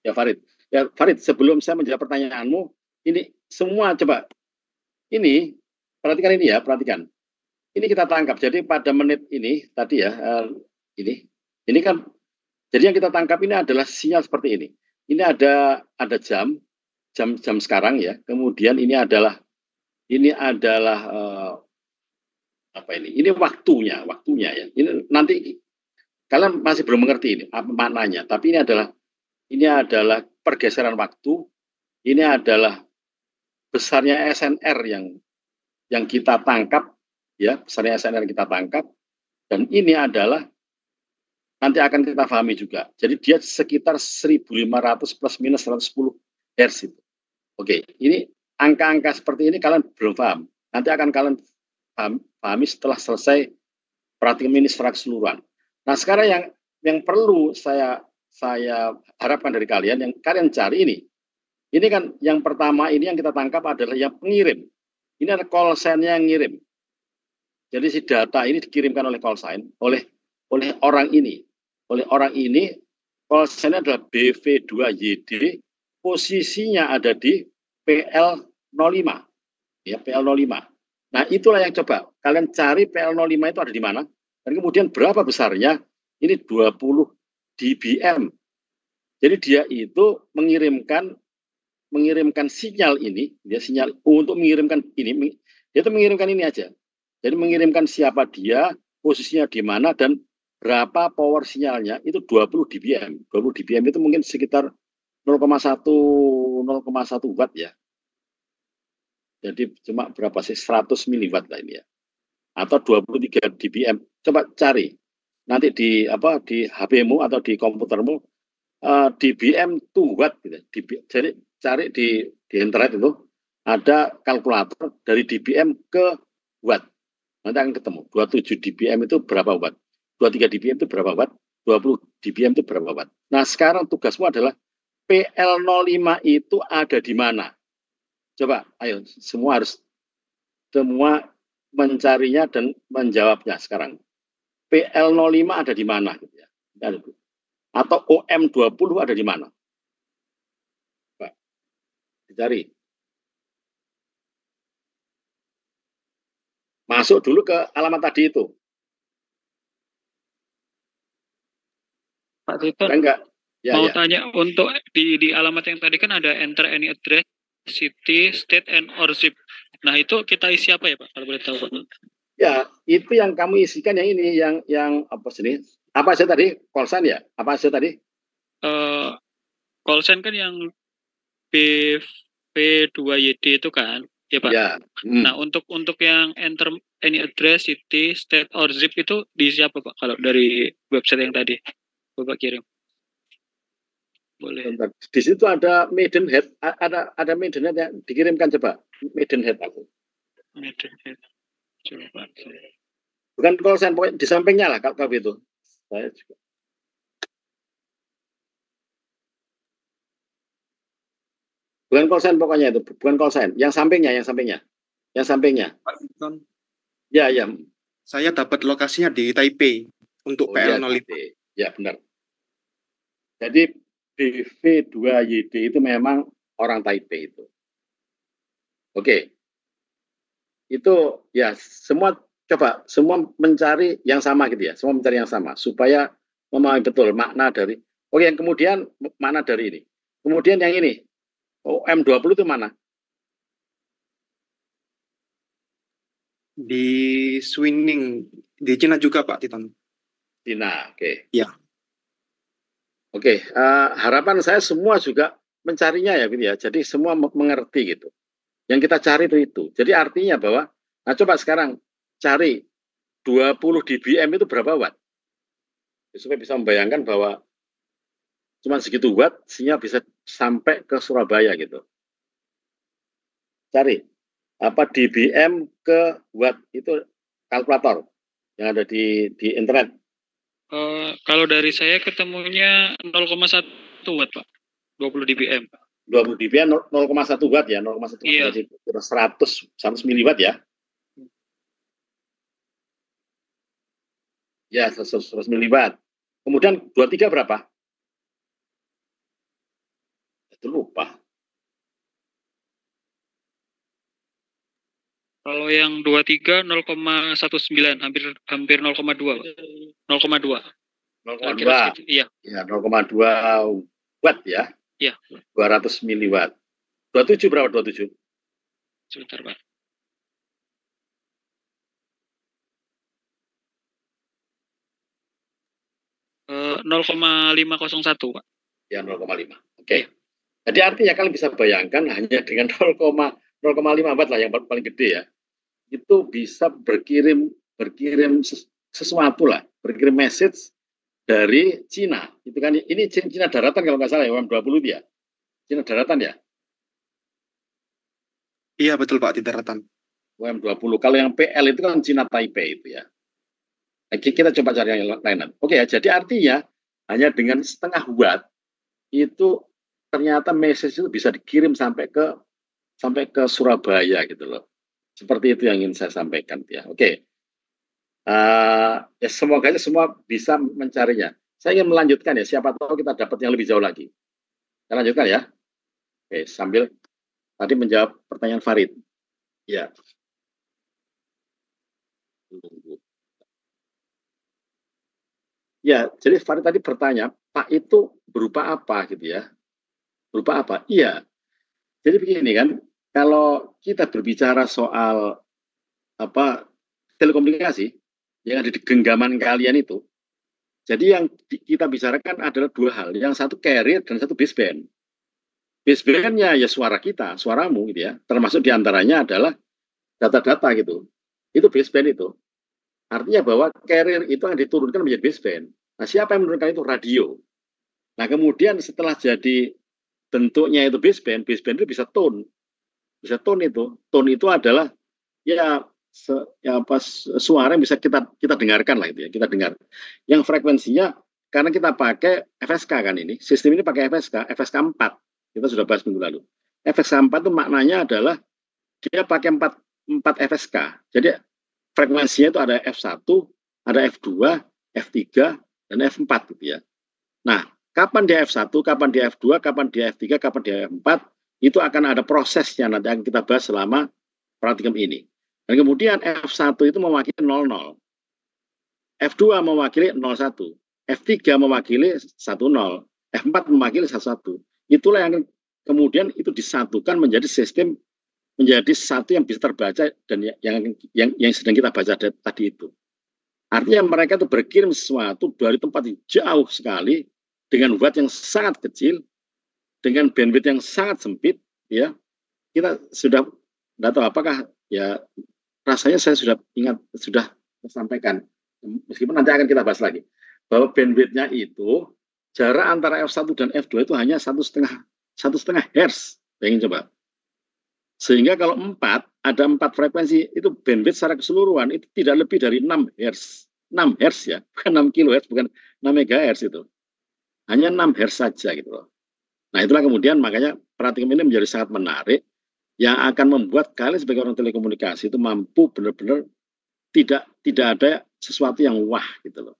Ya Farid, sebelum saya menjawab pertanyaanmu, ini semua coba ini perhatikan ini ya, perhatikan. Ini kita tangkap. Jadi pada menit ini tadi ya, ini kan jadi yang kita tangkap ini adalah sinyal seperti ini. Ini ada jam sekarang ya. Kemudian ini adalah apa ini? Ini waktunya ya. Ini nanti kalian masih belum mengerti ini apa maknanya, tapi ini adalah pergeseran waktu. Ini adalah besarnya SNR yang kita tangkap ya, besarnya SNR yang kita tangkap, dan ini adalah nanti akan kita pahami juga. Jadi dia sekitar 1.500 plus minus 110 Hz itu. Oke, ini angka-angka seperti ini kalian belum paham. Nanti akan kalian pahami setelah selesai perhatian ini secara keseluruhan. Nah, sekarang yang perlu saya harapkan dari kalian, yang kalian cari ini. Ini kan yang pertama ini yang kita tangkap adalah yang pengirim. Ini ada call sign-nya yang ngirim. Jadi si data ini dikirimkan oleh call sign oleh orang ini. Oleh orang ini call sign-nya adalah BV2YD, posisinya ada di PL05. Ya, PL05. Nah, itulah yang coba kalian cari PL05 itu ada di mana? Dan kemudian berapa besarnya? Ini 20 dBm. Jadi dia itu mengirimkan sinyal ini, dia sinyal untuk mengirimkan ini, dia itu mengirimkan ini aja. Jadi mengirimkan siapa dia, posisinya di mana, dan berapa power sinyalnya, itu 20 dBm. 20 dBm itu mungkin sekitar 0,1 watt ya. Jadi cuma berapa sih? 100 miliwatt lah ini ya. Atau 23 dBm. Coba cari. Nanti di HP-mu atau di komputermu dBm 2 watt gitu. Jadi cari di internet itu ada kalkulator dari dBm ke watt. Nanti akan ketemu. 27 dBm itu berapa watt? 23 dBm itu berapa watt? 20 dBm itu berapa watt? Nah, sekarang tugasmu adalah PL05 itu ada di mana? Coba, ayo semua mencarinya dan menjawabnya sekarang. PL05 ada di mana? Gitu ya. Atau OM20 ada di mana? Coba, dicari. Masuk dulu ke alamat tadi itu. Pak Titon, Enggak? Ya, mau ya. tanya untuk di alamat yang tadi kan ada enter any address, city, state, and or zip. Nah itu kita isi apa ya Pak? Kalau boleh tahu Pak. Ya, itu yang kamu isikan yang ini, yang apa sini? Apa aja tadi? Call sign ya? Apa aja tadi? Call sign kan yang B2YD itu kan, ya Pak. Ya. Nah untuk yang enter any address, city, state, or zip itu diisi apa Pak? Kalau dari website yang tadi Bapak kirim. Boleh. Di situ ada Maidenhead, ada Maidenhead yang dikirimkan, coba. Maidenhead aku. Maidenhead. Coba. Bukan call sign, pokoknya di sampingnya lah kalau itu. Saya juga. Bukan call sign pokoknya itu, bukan call sign. Yang sampingnya. Pak Titon, Ya. saya dapat lokasinya di Taipei untuk PL05. Ya, benar. Jadi BV2YD itu memang orang Taipei itu. Oke. Itu ya semua mencari yang sama gitu ya. Semua mencari yang sama supaya memahami betul makna dari. Oke, yang kemudian makna dari ini. Kemudian yang ini. OM20 itu mana? Di Swining, di Cina juga Pak Titon. Cina, oke. Ya. Oke, harapan saya semua juga mencarinya ya gitu ya. Jadi semua mengerti gitu. Yang kita cari itu. Jadi artinya bahwa, nah coba sekarang cari 20 dBm itu berapa watt? Supaya bisa membayangkan bahwa cuma segitu watt, sinyal bisa sampai ke Surabaya gitu. Cari apa dBm ke watt itu kalkulator yang ada di internet. Kalau dari saya ketemunya 0,1 watt Pak, 20 dBm. 20 dBm 0,1 watt ya, 0,1 iya. Jadi 100 miliwatt ya. Ya, 100 miliwatt. Kemudian 23 berapa? Itu lupa. Kalau yang 23 0,19 hampir 0,2 Pak. 0,2. 0,2. Iya. Ya, 0,2 watt ya. Iya. 200 miliwatt. 27 berapa 27? Sebentar Pak. Uh, 0,501 Pak. Ya, 0,5. Oke. Jadi artinya kalian bisa bayangkan hanya dengan 0,5 watt lah yang paling gede ya. Itu bisa berkirim sesuatu lah, berkirim message dari Cina. Itu kan ini Cina daratan kalau nggak salah ya, OM20 dia. Cina daratan ya? Iya betul Pak, di daratan. OM20. Kalau yang PL itu kan Cina Taipei itu ya. Kita coba cari yang lain. Oke ya, jadi artinya hanya dengan setengah watt itu ternyata message itu bisa dikirim sampai ke Surabaya gitu loh. Seperti itu yang ingin saya sampaikan ya. Oke. Ya semoga semua bisa mencarinya. Saya ingin melanjutkan ya, siapa tahu kita dapat yang lebih jauh lagi. Kita lanjutkan ya. Oke, sambil tadi menjawab pertanyaan Farid. Ya. Ya, jadi Farid tadi bertanya, Pak itu berupa apa gitu ya? Berupa apa? Iya. Jadi begini kan, kalau kita berbicara soal telekomunikasi yang ada di genggaman kalian itu, jadi yang kita bicarakan adalah dua hal. Yang satu carrier dan satu baseband. Basebandnya ya suara kita, suaramu gitu ya. Termasuk diantaranya adalah data-data gitu. Itu baseband itu. Artinya bahwa carrier itu yang diturunkan menjadi baseband. Nah, siapa yang menurunkan itu? Radio. Nah, kemudian setelah jadi bentuknya itu baseband itu bisa tone. Bisa tone itu. Tone itu adalah suara yang bisa kita dengarkan lah itu ya, kita dengar. Yang frekuensinya karena kita pakai FSK kan ini, sistem ini pakai FSK 4. Kita sudah bahas minggu lalu. FSK 4 itu maknanya adalah dia pakai 4 FSK. Jadi frekuensinya itu ada F1, ada F2, F3, dan F4 gitu ya. Nah, kapan dia F1, kapan dia F2, kapan dia F3, kapan dia F4, itu akan ada prosesnya nanti akan kita bahas selama praktikum ini. Dan kemudian F1 itu mewakili 00, F2 mewakili 01, F3 mewakili 10, F4 mewakili 11. Itulah yang kemudian itu disatukan menjadi sistem, menjadi satu yang bisa terbaca dan yang sedang kita baca tadi itu. Artinya mereka itu berkirim sesuatu dari tempat yang jauh sekali dengan watt yang sangat kecil, dengan bandwidth yang sangat sempit, ya. Kita sudah tidak tahu apakah ya, rasanya saya sudah ingat, sudah sampaikan, meskipun nanti akan kita bahas lagi, bahwa bandwidth-nya itu jarak antara F1 dan F2 itu hanya 1,5 Hz. Bayangin coba. Sehingga kalau 4, ada 4 frekuensi, itu bandwidth secara keseluruhan itu tidak lebih dari 6 Hz. 6 Hz ya, bukan 6 kHz, bukan 6 MHz itu. Hanya 6 Hz saja gitu loh. Nah itulah kemudian makanya praktikum ini menjadi sangat menarik, yang akan membuat kalian sebagai orang telekomunikasi itu mampu benar-benar tidak ada sesuatu yang wah gitu loh.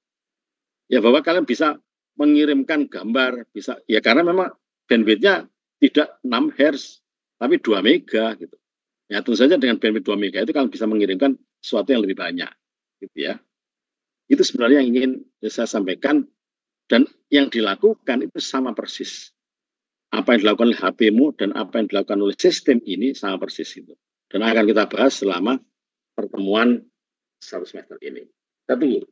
Ya bahwa kalian bisa mengirimkan gambar, bisa ya karena memang bandwidth-nya tidak 6 Hz, tapi 2 mega gitu. Ya tentu saja dengan bandwidth 2 mega itu kalian bisa mengirimkan sesuatu yang lebih banyak gitu ya. Itu sebenarnya yang ingin saya sampaikan, dan yang dilakukan itu sama persis. Apa yang dilakukan oleh HP-mu dan apa yang dilakukan oleh sistem ini sama persis itu. Dan akan kita bahas selama pertemuan 1 semester ini. Kita tunggu.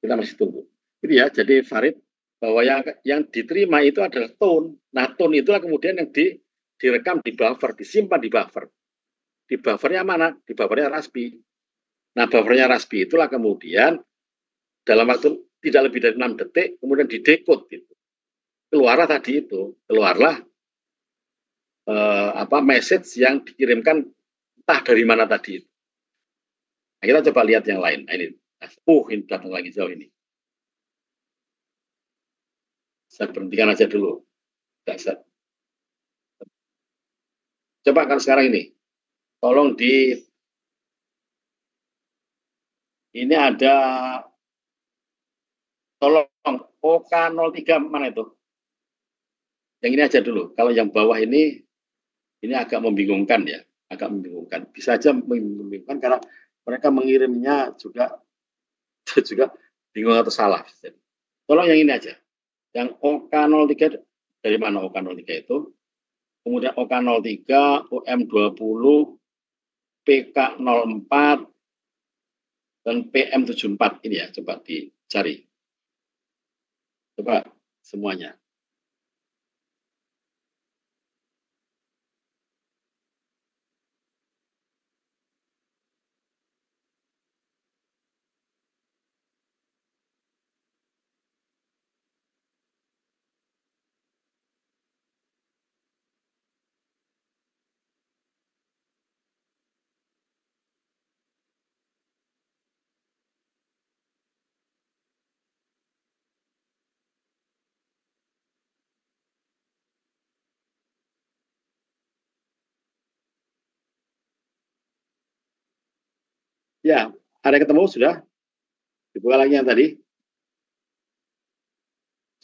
Kita masih tunggu. Itu ya, jadi Farid, bahwa yang diterima itu adalah tone. Nah, tone itulah kemudian yang direkam di buffer, disimpan di buffer. Di buffernya mana? Di buffernya Raspberry. Nah, buffernya Raspberry itulah kemudian dalam waktu tidak lebih dari 6 detik, kemudian didekode gitu. Keluarlah tadi itu, keluarlah message yang dikirimkan entah dari mana tadi itu. Nah, kita coba lihat yang lain. Nah, ini datang lagi jauh ini. Saya berhentikan aja dulu. Coba kan sekarang ini, tolong ini ada, tolong OK03 mana itu? Yang ini aja dulu. Kalau yang bawah ini agak membingungkan ya, agak membingungkan. Bisa aja membingungkan karena mereka mengirimnya juga bingung atau salah. Tolong yang ini aja. Yang OK03 dari mana OK03 itu? Kemudian OK03, OM20, PK04, dan PM74 ini ya, coba dicari. Coba semuanya. Ya, ada ketemu sudah? Dibuka lagi yang tadi.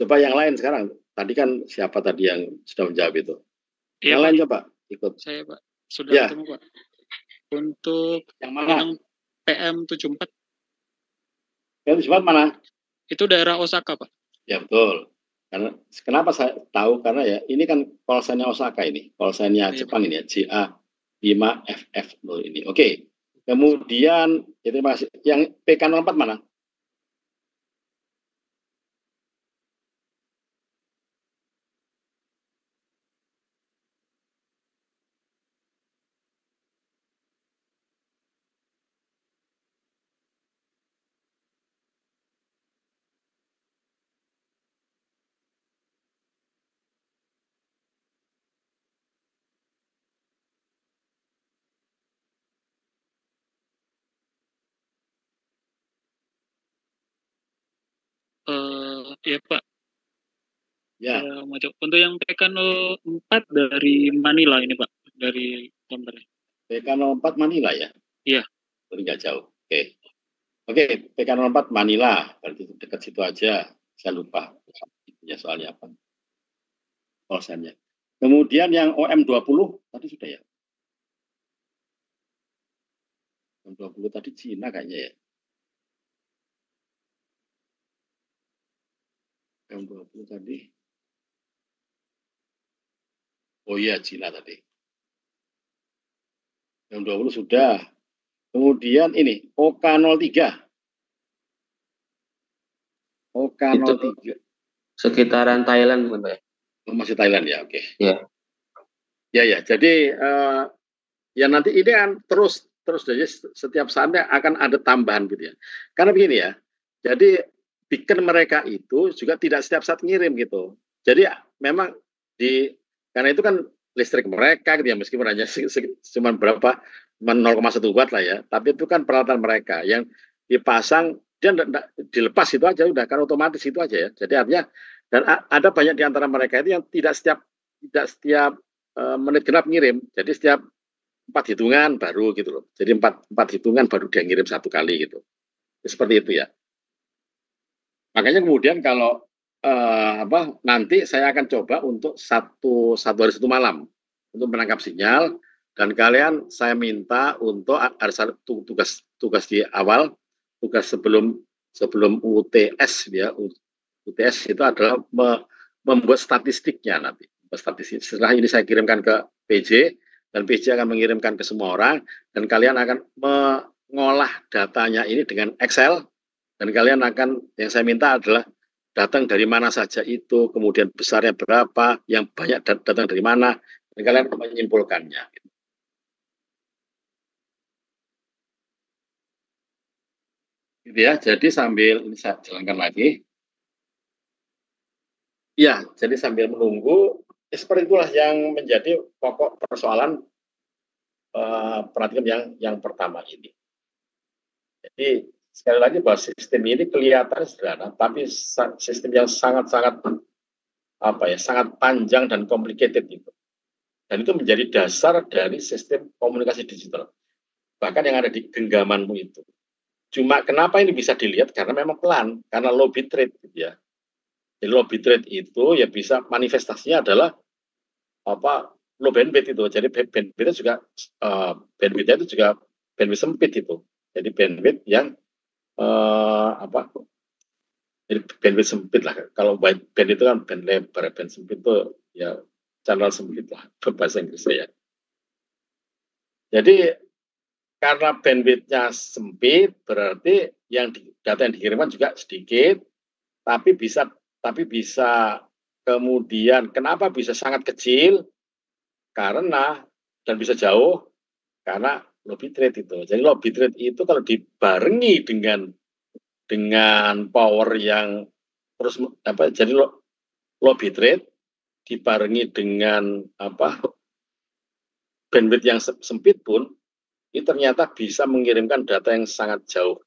Coba yang lain sekarang. Tadi kan siapa tadi yang sudah menjawab itu? Iya, yang Pak. lain coba ikut. Saya, Pak. Sudah Ya. ketemu, Pak. Untuk yang mana? PM74. PM74 mana? Itu daerah Osaka, Pak. Ya betul. Karena kenapa saya tahu, karena ya ini kan call sign-nya Osaka ini, call sign-nya Jepang ini ya, JA5FF0 ini. Oke. Kemudian itu masih yang PK04 mana? Ya Pak, Ya, untuk yang PK04 dari Manila ini Pak, dari gambarnya. PK04 Manila ya? Iya. Jadi nggak jauh. Oke, PK04 Manila, berarti dekat situ aja. Saya lupa ya soalnya apa. Polsanya. Kemudian yang OM20 tadi sudah ya? OM20 tadi Cina kayaknya ya. OM20 tadi. Oh iya, Cina tadi. OM20 sudah. Kemudian ini OK03. OK03. Sekitaran Thailand, Pak. Oh, masih Thailand ya, oke. Ya. Ya, jadi ya nanti ini kan terus jadi setiap saatnya akan ada tambahan gitu ya. Karena begini ya, jadi beacon mereka itu juga tidak setiap saat ngirim gitu. Jadi memang karena itu kan listrik mereka gitu ya, meskipun hanya cuma berapa, 0,1 watt lah ya, tapi itu kan peralatan mereka yang dipasang, dia dilepas itu aja udah, kan otomatis itu aja ya. Jadi artinya, dan ada banyak di antara mereka itu yang tidak setiap menit genap ngirim, jadi setiap 4 hitungan baru gitu loh. Jadi 4 hitungan baru dia ngirim 1 kali gitu. Seperti itu ya. Makanya kemudian kalau nanti saya akan coba untuk satu hari 1 malam untuk menangkap sinyal, dan kalian saya minta untuk ada satu tugas di awal, tugas sebelum UTS ya. UTS itu adalah membuat statistiknya nanti. Statistik. Setelah ini saya kirimkan ke PJ, dan PJ akan mengirimkan ke semua orang, dan kalian akan mengolah datanya ini dengan Excel, dan kalian akan, yang saya minta adalah datang dari mana saja itu, kemudian besarnya berapa, yang banyak datang dari mana, dan kalian menyimpulkannya. Gitu ya, jadi sambil ini saya jalankan lagi. Ya, jadi sambil menunggu, seperti itulah yang menjadi pokok persoalan perhatikan yang pertama ini. Jadi sekali lagi bahwa sistem ini kelihatan sederhana, tapi sistem yang sangat-sangat sangat panjang dan complicated itu. Dan itu menjadi dasar dari sistem komunikasi digital. Bahkan yang ada di genggamanmu itu. Cuma kenapa ini bisa dilihat? Karena memang pelan, karena low bit rate gitu ya. Jadi low bit rate itu ya bisa manifestasinya adalah low bandwidth itu. Jadi bandwidth juga bandwidthnya itu juga bandwidth sempit itu. Jadi bandwidth yang jadi bandwidth sempit lah. Kalau band itu kan band lebar, band sempit itu ya channel sempit lah bahasa Inggrisnya ya. Jadi karena bandwidthnya sempit, berarti data yang dikirimkan juga sedikit, tapi bisa kemudian kenapa bisa sangat kecil? Karena dan bisa jauh karena low bit rate itu. Jadi low bit rate itu kalau dibarengi dengan power yang terus jadi low bit rate dibarengi dengan bandwidth yang sempit pun ini ternyata bisa mengirimkan data yang sangat jauh.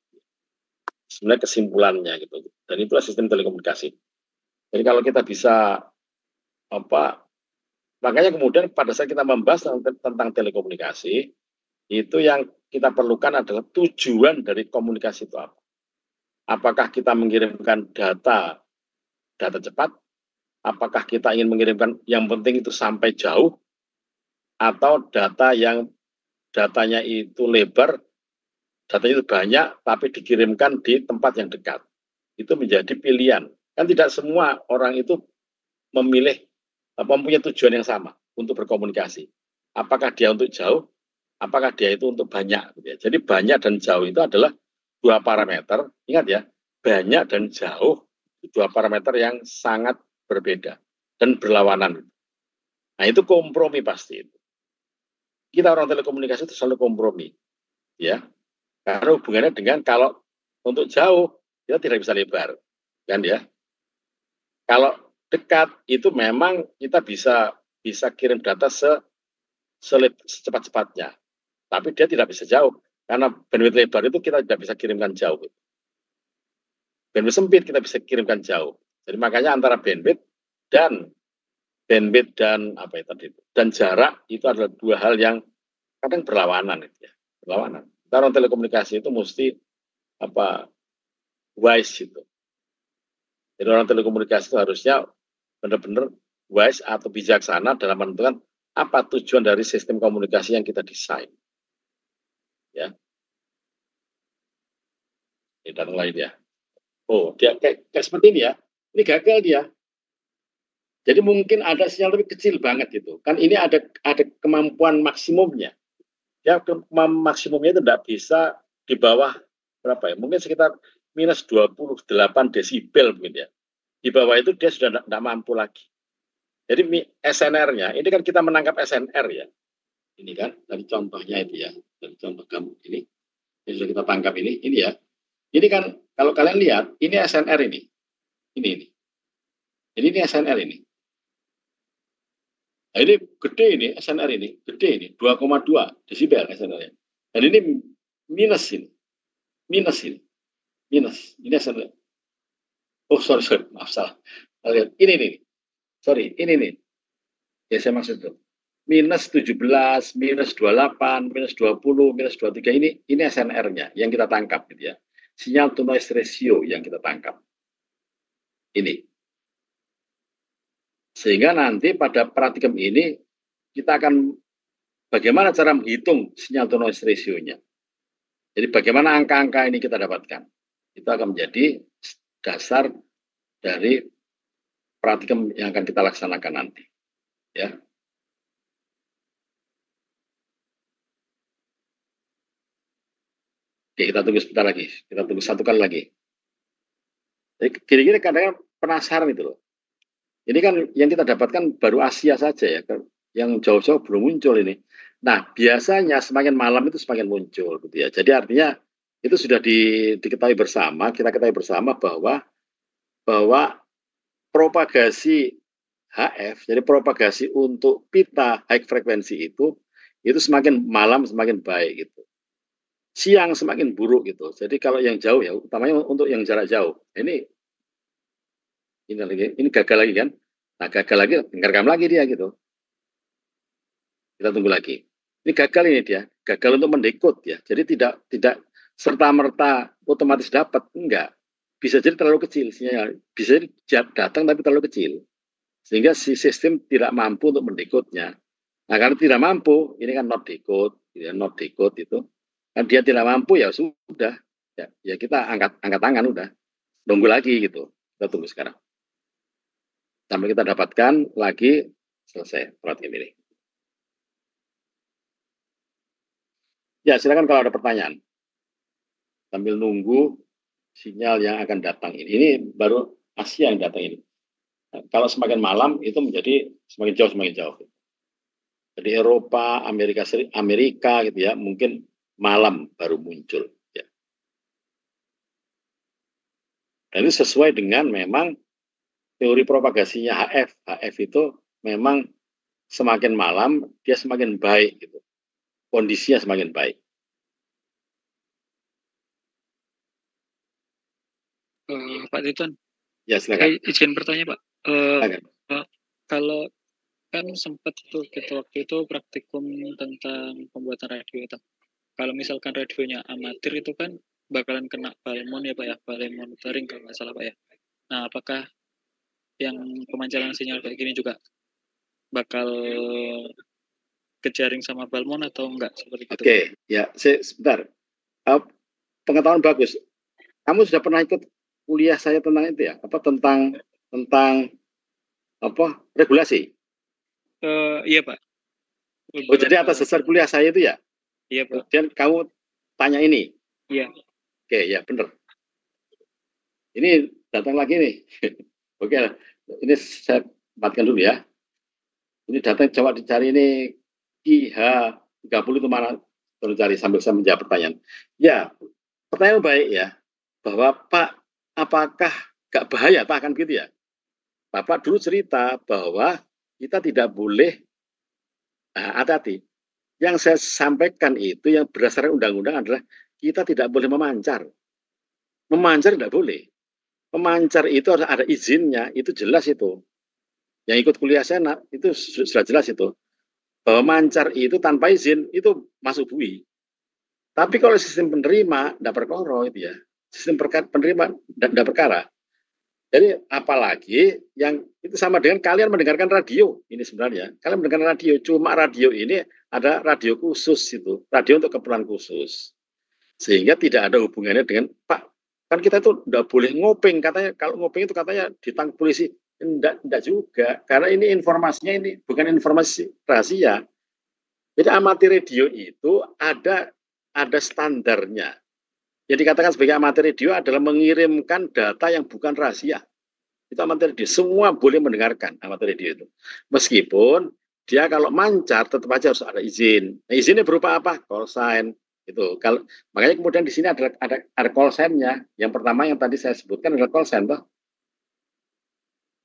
Sebenarnya kesimpulannya gitu. Dan itulah sistem telekomunikasi. Jadi kalau kita bisa makanya kemudian pada saat kita membahas tentang telekomunikasi, itu yang kita perlukan adalah tujuan dari komunikasi itu apa. Apakah kita mengirimkan data cepat? Apakah kita ingin mengirimkan yang penting itu sampai jauh? Atau datanya itu lebar, datanya itu banyak, tapi dikirimkan di tempat yang dekat. Itu menjadi pilihan. Kan tidak semua orang itu mempunyai tujuan yang sama untuk berkomunikasi. Apakah dia untuk jauh, apakah dia itu untuk banyak. Jadi banyak dan jauh itu adalah 2 parameter. Ingat ya, banyak dan jauh, 2 parameter yang sangat berbeda dan berlawanan. Nah itu kompromi pasti. Kita orang telekomunikasi itu selalu kompromi, ya. Karena hubungannya dengan kalau untuk jauh kita tidak bisa lebar, kan ya. Kalau dekat itu memang kita bisa kirim data secepat-cepatnya, tapi dia tidak bisa jauh karena bandwidth lebar itu kita tidak bisa kirimkan jauh. Bandwidth sempit kita bisa kirimkan jauh. Jadi makanya antara bandwidth dan apa ya tadi dan jarak itu adalah dua hal yang kadang berlawanan itu ya. Berlawanan. Kita orang telekomunikasi itu mesti apa wise gitu. Jadi orang telekomunikasi itu harusnya benar-benar wise atau bijaksana dalam menentukan apa tujuan dari sistem komunikasi yang kita desain. Ya. Ini datang lagi dia. Oh, dia kayak seperti ini ya. Ini gagal dia. Jadi mungkin ada sinyal lebih kecil banget gitu. Kan ini ada kemampuan maksimumnya. Ya, kemampuan maksimumnya itu tidak bisa di bawah berapa ya? Mungkin sekitar minus 28 desibel mungkin ya. Di bawah itu dia sudah tidak mampu lagi. Jadi SNR-nya, ini kan kita menangkap SNR ya. Ini kan dari contohnya itu ya. Dari contoh kamu ini sudah kita tangkap ini ya. Ini kan kalau kalian lihat, ini SNR ini. Ini. Jadi ini SNR ini. Nah, ini gede ini, SNR ini. Gede ini, 2,2 desibel SNR-nya. Dan ini minus ini. Minus. Ini SNR. Oh, sorry. Maaf, salah. Lihat. Ini. Sorry, ini nih. Ya, saya maksud itu. Minus 17, minus 28, minus 20, minus 23. Ini SNR-nya yang kita tangkap gitu ya. Sinyal to noise ratio yang kita tangkap. Ini. Sehingga nanti pada praktikum ini kita akan bagaimana cara menghitung sinyal to noise ratio-nya. Jadi bagaimana angka-angka ini kita dapatkan. Itu akan menjadi dasar dari praktikum yang akan kita laksanakan nanti. Ya. Oke, kita tunggu sebentar lagi. Kita tunggu satu kali lagi. Jadi kira-kira kadang-kadang penasaran itu loh. Ini kan yang kita dapatkan baru Asia saja ya. Yang jauh-jauh belum muncul ini. Nah, biasanya semakin malam itu semakin muncul gitu ya. Jadi artinya itu sudah diketahui bersama, kita ketahui bersama bahwa propagasi HF, jadi propagasi untuk pita high frekuensi itu semakin malam semakin baik gitu. Siang semakin buruk gitu. Jadi kalau yang jauh ya, utamanya untuk yang jarak jauh. Ini gagal lagi kan? Nah, gagal lagi, ngerekam lagi dia gitu. Kita tunggu lagi. Ini gagal ini dia, gagal untuk mendekode ya. Jadi tidak serta-merta otomatis dapat, enggak. Bisa jadi terlalu kecil sinyal, bisa jadi datang tapi terlalu kecil. Sehingga si sistem tidak mampu untuk mendekode-nya. Nah, karena tidak mampu, ini kan not decode itu. Kan dia tidak mampu ya sudah. Ya kita angkat tangan udah. Nunggu lagi gitu. Kita tunggu sekarang. Sampai kita dapatkan lagi selesai program ini. Ya, silakan kalau ada pertanyaan. Sambil nunggu sinyal yang akan datang ini. Ini baru Asia yang datang ini. Nah, kalau semakin malam itu menjadi semakin jauh. Jadi Eropa, Amerika gitu ya, mungkin malam baru muncul. Ya. Dan ini sesuai dengan memang teori propagasinya HF. HF itu memang semakin malam dia semakin baik gitu. Kondisinya semakin baik. Pak Titon. Ya, silakan. Izin bertanya, Pak. Silakan. Kalau kan sempat tuh kita waktu itu praktikum tentang pembuatan radio itu. Kalau misalkan radionya amatir itu kan bakalan kena Balmon ya Pak ya, Balmon monitoring kalau nggak salah Pak ya. Nah, apakah yang pemancaran sinyal kayak gini juga bakal kejaring sama Balmon atau enggak seperti itu? Oke, ya, sebentar. Pengetahuan bagus. Kamu sudah pernah ikut kuliah saya tentang itu ya? Tentang regulasi? Iya Pak. Oh, jadi atas dasar kuliah saya itu ya? Iya Pak. Dan kamu tanya ini? Iya. Oke, ya benar. Ini datang lagi nih. Oke, ini saya tempatkan dulu ya. Ini datang, coba dicari ini IH30 itu mana? Terus cari sambil saya menjawab pertanyaan. Ya, pertanyaan baik ya. Bahwa Pak, apakah gak bahaya? Pak kan gitu ya. Bapak dulu cerita bahwa kita tidak boleh, hati-hati. Yang saya sampaikan itu yang berdasarkan undang-undang adalah kita tidak boleh memancar. Memancar tidak boleh. pemancar itu harus ada izinnya, itu jelas itu. Yang ikut kuliah saya itu sudah jelas itu. Bahwa mancar itu tanpa izin itu masuk bui. Tapi kalau sistem penerima tidak perkara itu ya. Sistem penerima tidak perkara. Jadi apalagi yang itu sama dengan kalian mendengarkan radio ini sebenarnya. Kalian mendengarkan radio, cuma radio ini ada radio khusus itu, radio untuk keperluan khusus. Sehingga tidak ada hubungannya dengan Pak. Kan kita itu tidak boleh ngopeng katanya. Kalau ngopeng itu katanya ditangkap polisi. Enggak juga. Karena ini informasinya ini bukan informasi rahasia. Jadi amatir radio itu ada standarnya. Yang dikatakan sebagai amatir radio adalah mengirimkan data yang bukan rahasia. Itu amatir radio. Semua boleh mendengarkan amatir radio itu. Meskipun dia kalau mancar tetap aja harus ada izin. Nah, izinnya berupa apa? Call sign. Itu. Makanya kemudian di sini ada call sign-nya. Yang pertama yang tadi saya sebutkan adalah call sign. Toh.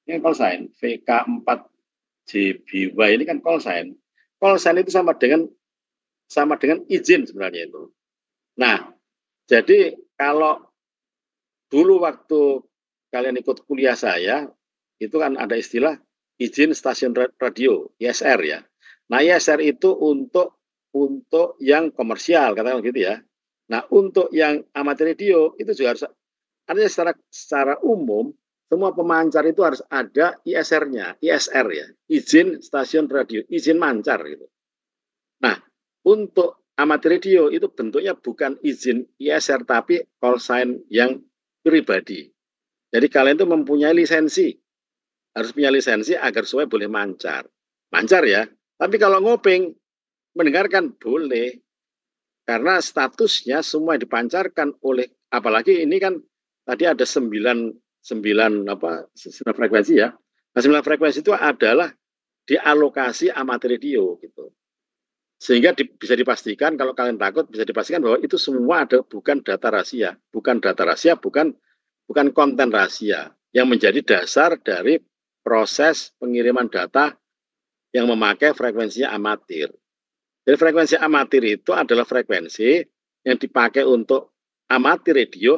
Ini call sign. VK4JBY ini kan call sign. Call sign itu sama dengan izin sebenarnya itu. Nah, jadi kalau dulu waktu kalian ikut kuliah saya, itu kan ada istilah izin stasiun radio, ISR ya. Nah, ISR itu untuk yang komersial, katakan gitu ya. Nah, untuk yang amatir radio itu juga harus, artinya secara umum semua pemancar itu harus ada ISR-nya, ISR ya, izin stasiun radio, izin mancar gitu. Nah, untuk amatir radio itu bentuknya bukan izin ISR tapi call sign yang pribadi. Jadi kalian itu mempunyai lisensi, harus punya lisensi agar supaya boleh mancar ya. Tapi kalau ngopeng mendengarkan boleh, karena statusnya semua dipancarkan oleh, apalagi ini kan tadi ada 9 frekuensi ya. Nah, 9 frekuensi itu adalah dialokasi amatir radio gitu. Sehingga bisa dipastikan, kalau kalian takut, bisa dipastikan bahwa itu semua bukan data rahasia, bukan konten rahasia yang menjadi dasar dari proses pengiriman data yang memakai frekuensinya amatir. Jadi frekuensi amatir itu adalah frekuensi yang dipakai untuk amatir radio,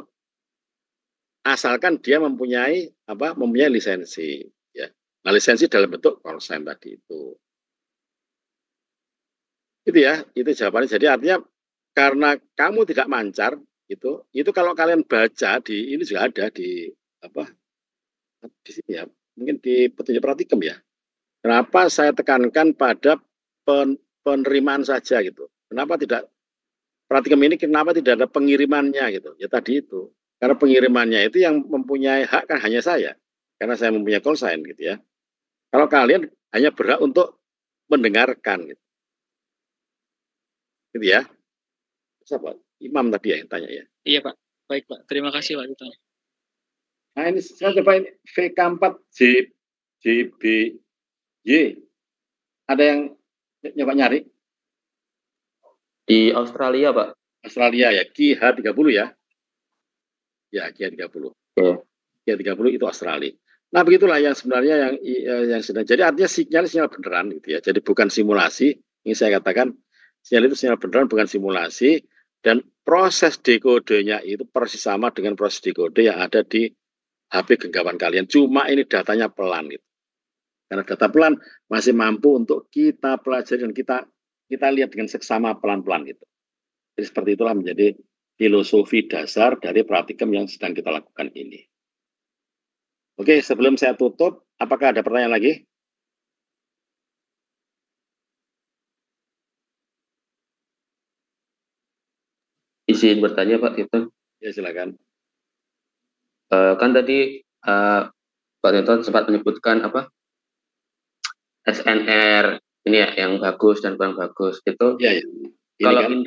asalkan dia mempunyai lisensi. Ya. Nah, lisensi dalam bentuk call sign tadi itu. Itu ya, itu jawabannya. Jadi artinya karena kamu tidak mancar itu kalau kalian baca ini juga ada di sini ya, mungkin di petunjuk pratikum ya. Kenapa saya tekankan pada penerimaan saja gitu? Kenapa tidak pratikum ini? Kenapa tidak ada pengirimannya gitu? Ya tadi itu, karena pengirimannya itu yang mempunyai hak kan hanya saya, karena saya mempunyai call sign gitu ya. Kalau kalian hanya berhak untuk mendengarkan gitu. Gitu ya. Siapa? Imam tadi ya yang tanya ya. Iya Pak, baik Pak. Terima kasih Pak ditanya. Nah ini saya coba ini VK4JBY. Ada yang nyoba nyari? Di Australia, Pak. Australia ya, QH30 ya. Ya, QH30. Oke. QH30 itu Australia. Nah begitulah yang sebenarnya yang sedang. Jadi artinya sinyal beneran gitu ya. Jadi bukan simulasi. Ini saya katakan sinyal itu sinyal beneran, bukan simulasi. Dan proses dekodenya itu persis sama dengan proses dekode yang ada di HP genggaman kalian. Cuma ini datanya pelan gitu. Karena data pelan masih mampu untuk kita pelajari dan kita lihat dengan seksama pelan-pelan gitu. Jadi seperti itulah menjadi filosofi dasar dari praktikum yang sedang kita lakukan ini. Oke, sebelum saya tutup, apakah ada pertanyaan lagi? Izin bertanya Pak Tito. Ya silakan. Kan tadi Pak Tito sempat menyebutkan SNR ini ya yang bagus dan kurang bagus itu. Ya. Kalau kan?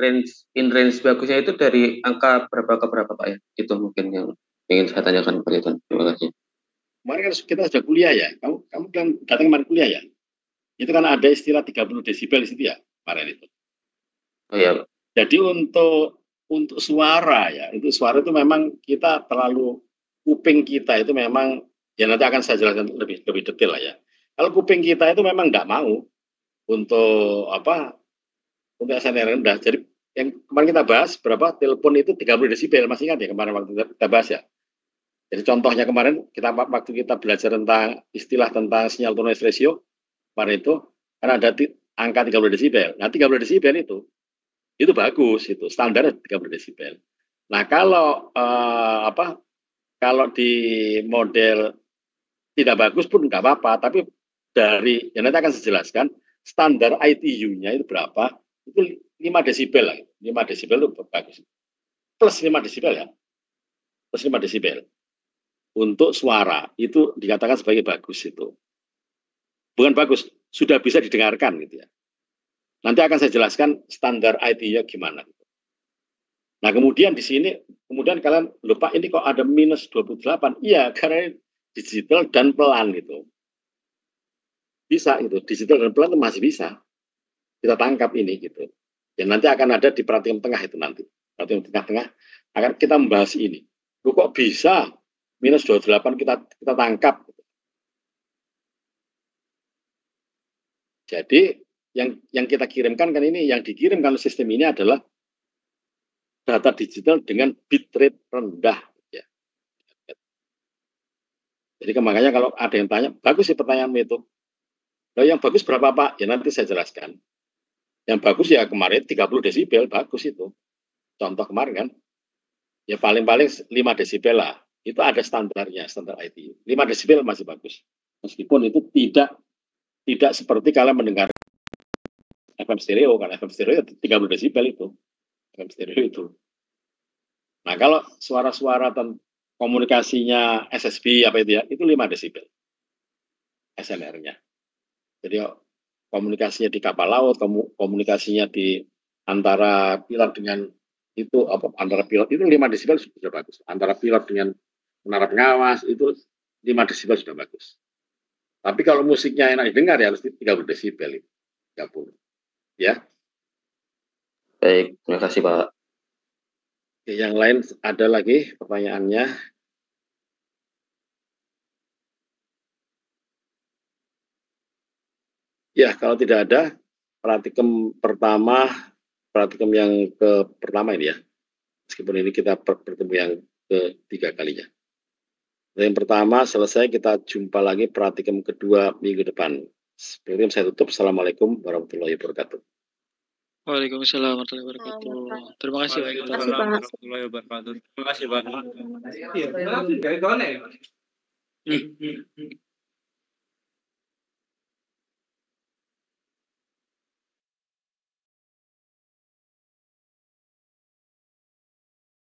in range bagusnya itu dari angka berapa ke berapa Pak ya? Itu mungkin yang ingin saya tanyakan Pak Tito. Terima kasih. Kemarin kan kita sudah kuliah ya. Kamu kan datang kemarin kuliah ya. Itu kan ada istilah 30 desibel di situ ya kemarin itu. Oh iya Pak. Jadi untuk suara ya, itu suara itu memang kita terlalu, kuping kita itu memang, ya nanti akan saya jelaskan lebih detail lah ya. Kalau kuping kita itu memang tidak mau untuk SNR rendah. Jadi yang kemarin kita bahas berapa, telepon itu 30 desibel, masih ingat ya kemarin waktu kita bahas ya. Jadi contohnya kemarin waktu kita belajar tentang istilah tentang sinyal to noise ratio, kemarin itu kan ada angka 30 desibel. Nah 30 desibel itu bagus, itu standar 30 desibel. Nah kalau kalau di model tidak bagus pun nggak apa-apa, tapi dari nanti akan saya jelaskan standar ITU-nya itu berapa, itu 5 desibel lah. 5 desibel itu bagus. Plus 5 desibel ya. Plus 5 desibel. Untuk suara itu dikatakan sebagai bagus itu. Bukan bagus, sudah bisa didengarkan gitu ya. Nanti akan saya jelaskan standar ITU-nya gimana. Nah, kemudian di sini kemudian kalian lupa ini kok ada minus 28. Iya, karena digital dan pelan gitu. Bisa itu, digital dan pelan itu masih bisa. Kita tangkap ini gitu. Dan nanti akan ada di praktikum tengah itu nanti. Praktikum tengah-tengah akan kita membahas ini. Loh, kok bisa minus 28 kita tangkap. Jadi yang kita kirimkan kan ini, yang dikirimkan sistem ini adalah data digital dengan bitrate rendah. Ya. Jadi makanya kalau ada yang tanya, bagus sih pertanyaanmu itu. Nah, yang bagus berapa Pak? Ya nanti saya jelaskan. Yang bagus ya kemarin 30 desibel, bagus itu. Contoh kemarin kan, ya paling-paling 5 desibel lah. Itu ada standarnya, standar ITU. 5 desibel masih bagus. Meskipun itu tidak seperti kalian mendengar FM stereo, kan FM stereo 30 desibel itu. FM stereo itu. Nah, kalau suara-suara komunikasinya SSB apa itu ya, itu 5 desibel. SNR-nya. Jadi komunikasinya di kapal laut, komunikasinya di antara pilot dengan itu antara pilot itu 5 desibel sudah bagus. Antara pilot dengan menara pengawas itu 5 desibel sudah bagus. Tapi kalau musiknya enak didengar ya harus 30 desibel itu. 30. Ya. Baik, terima kasih Pak. Yang lain ada lagi pertanyaannya? Ya, kalau tidak ada, praktikum yang pertama ini ya. Meskipun ini kita bertemu yang ketiga kalinya. Yang pertama selesai, kita jumpa lagi praktikum kedua minggu depan. Sebelum saya tutup, Assalamualaikum warahmatullahi wabarakatuh. Waalaikumsalam warahmatullahi wabarakatuh. Terima kasih Pak. Waalaikumsalam warahmatullahi wabarakatuh. Terima kasih Pak. Iya, terima kasih.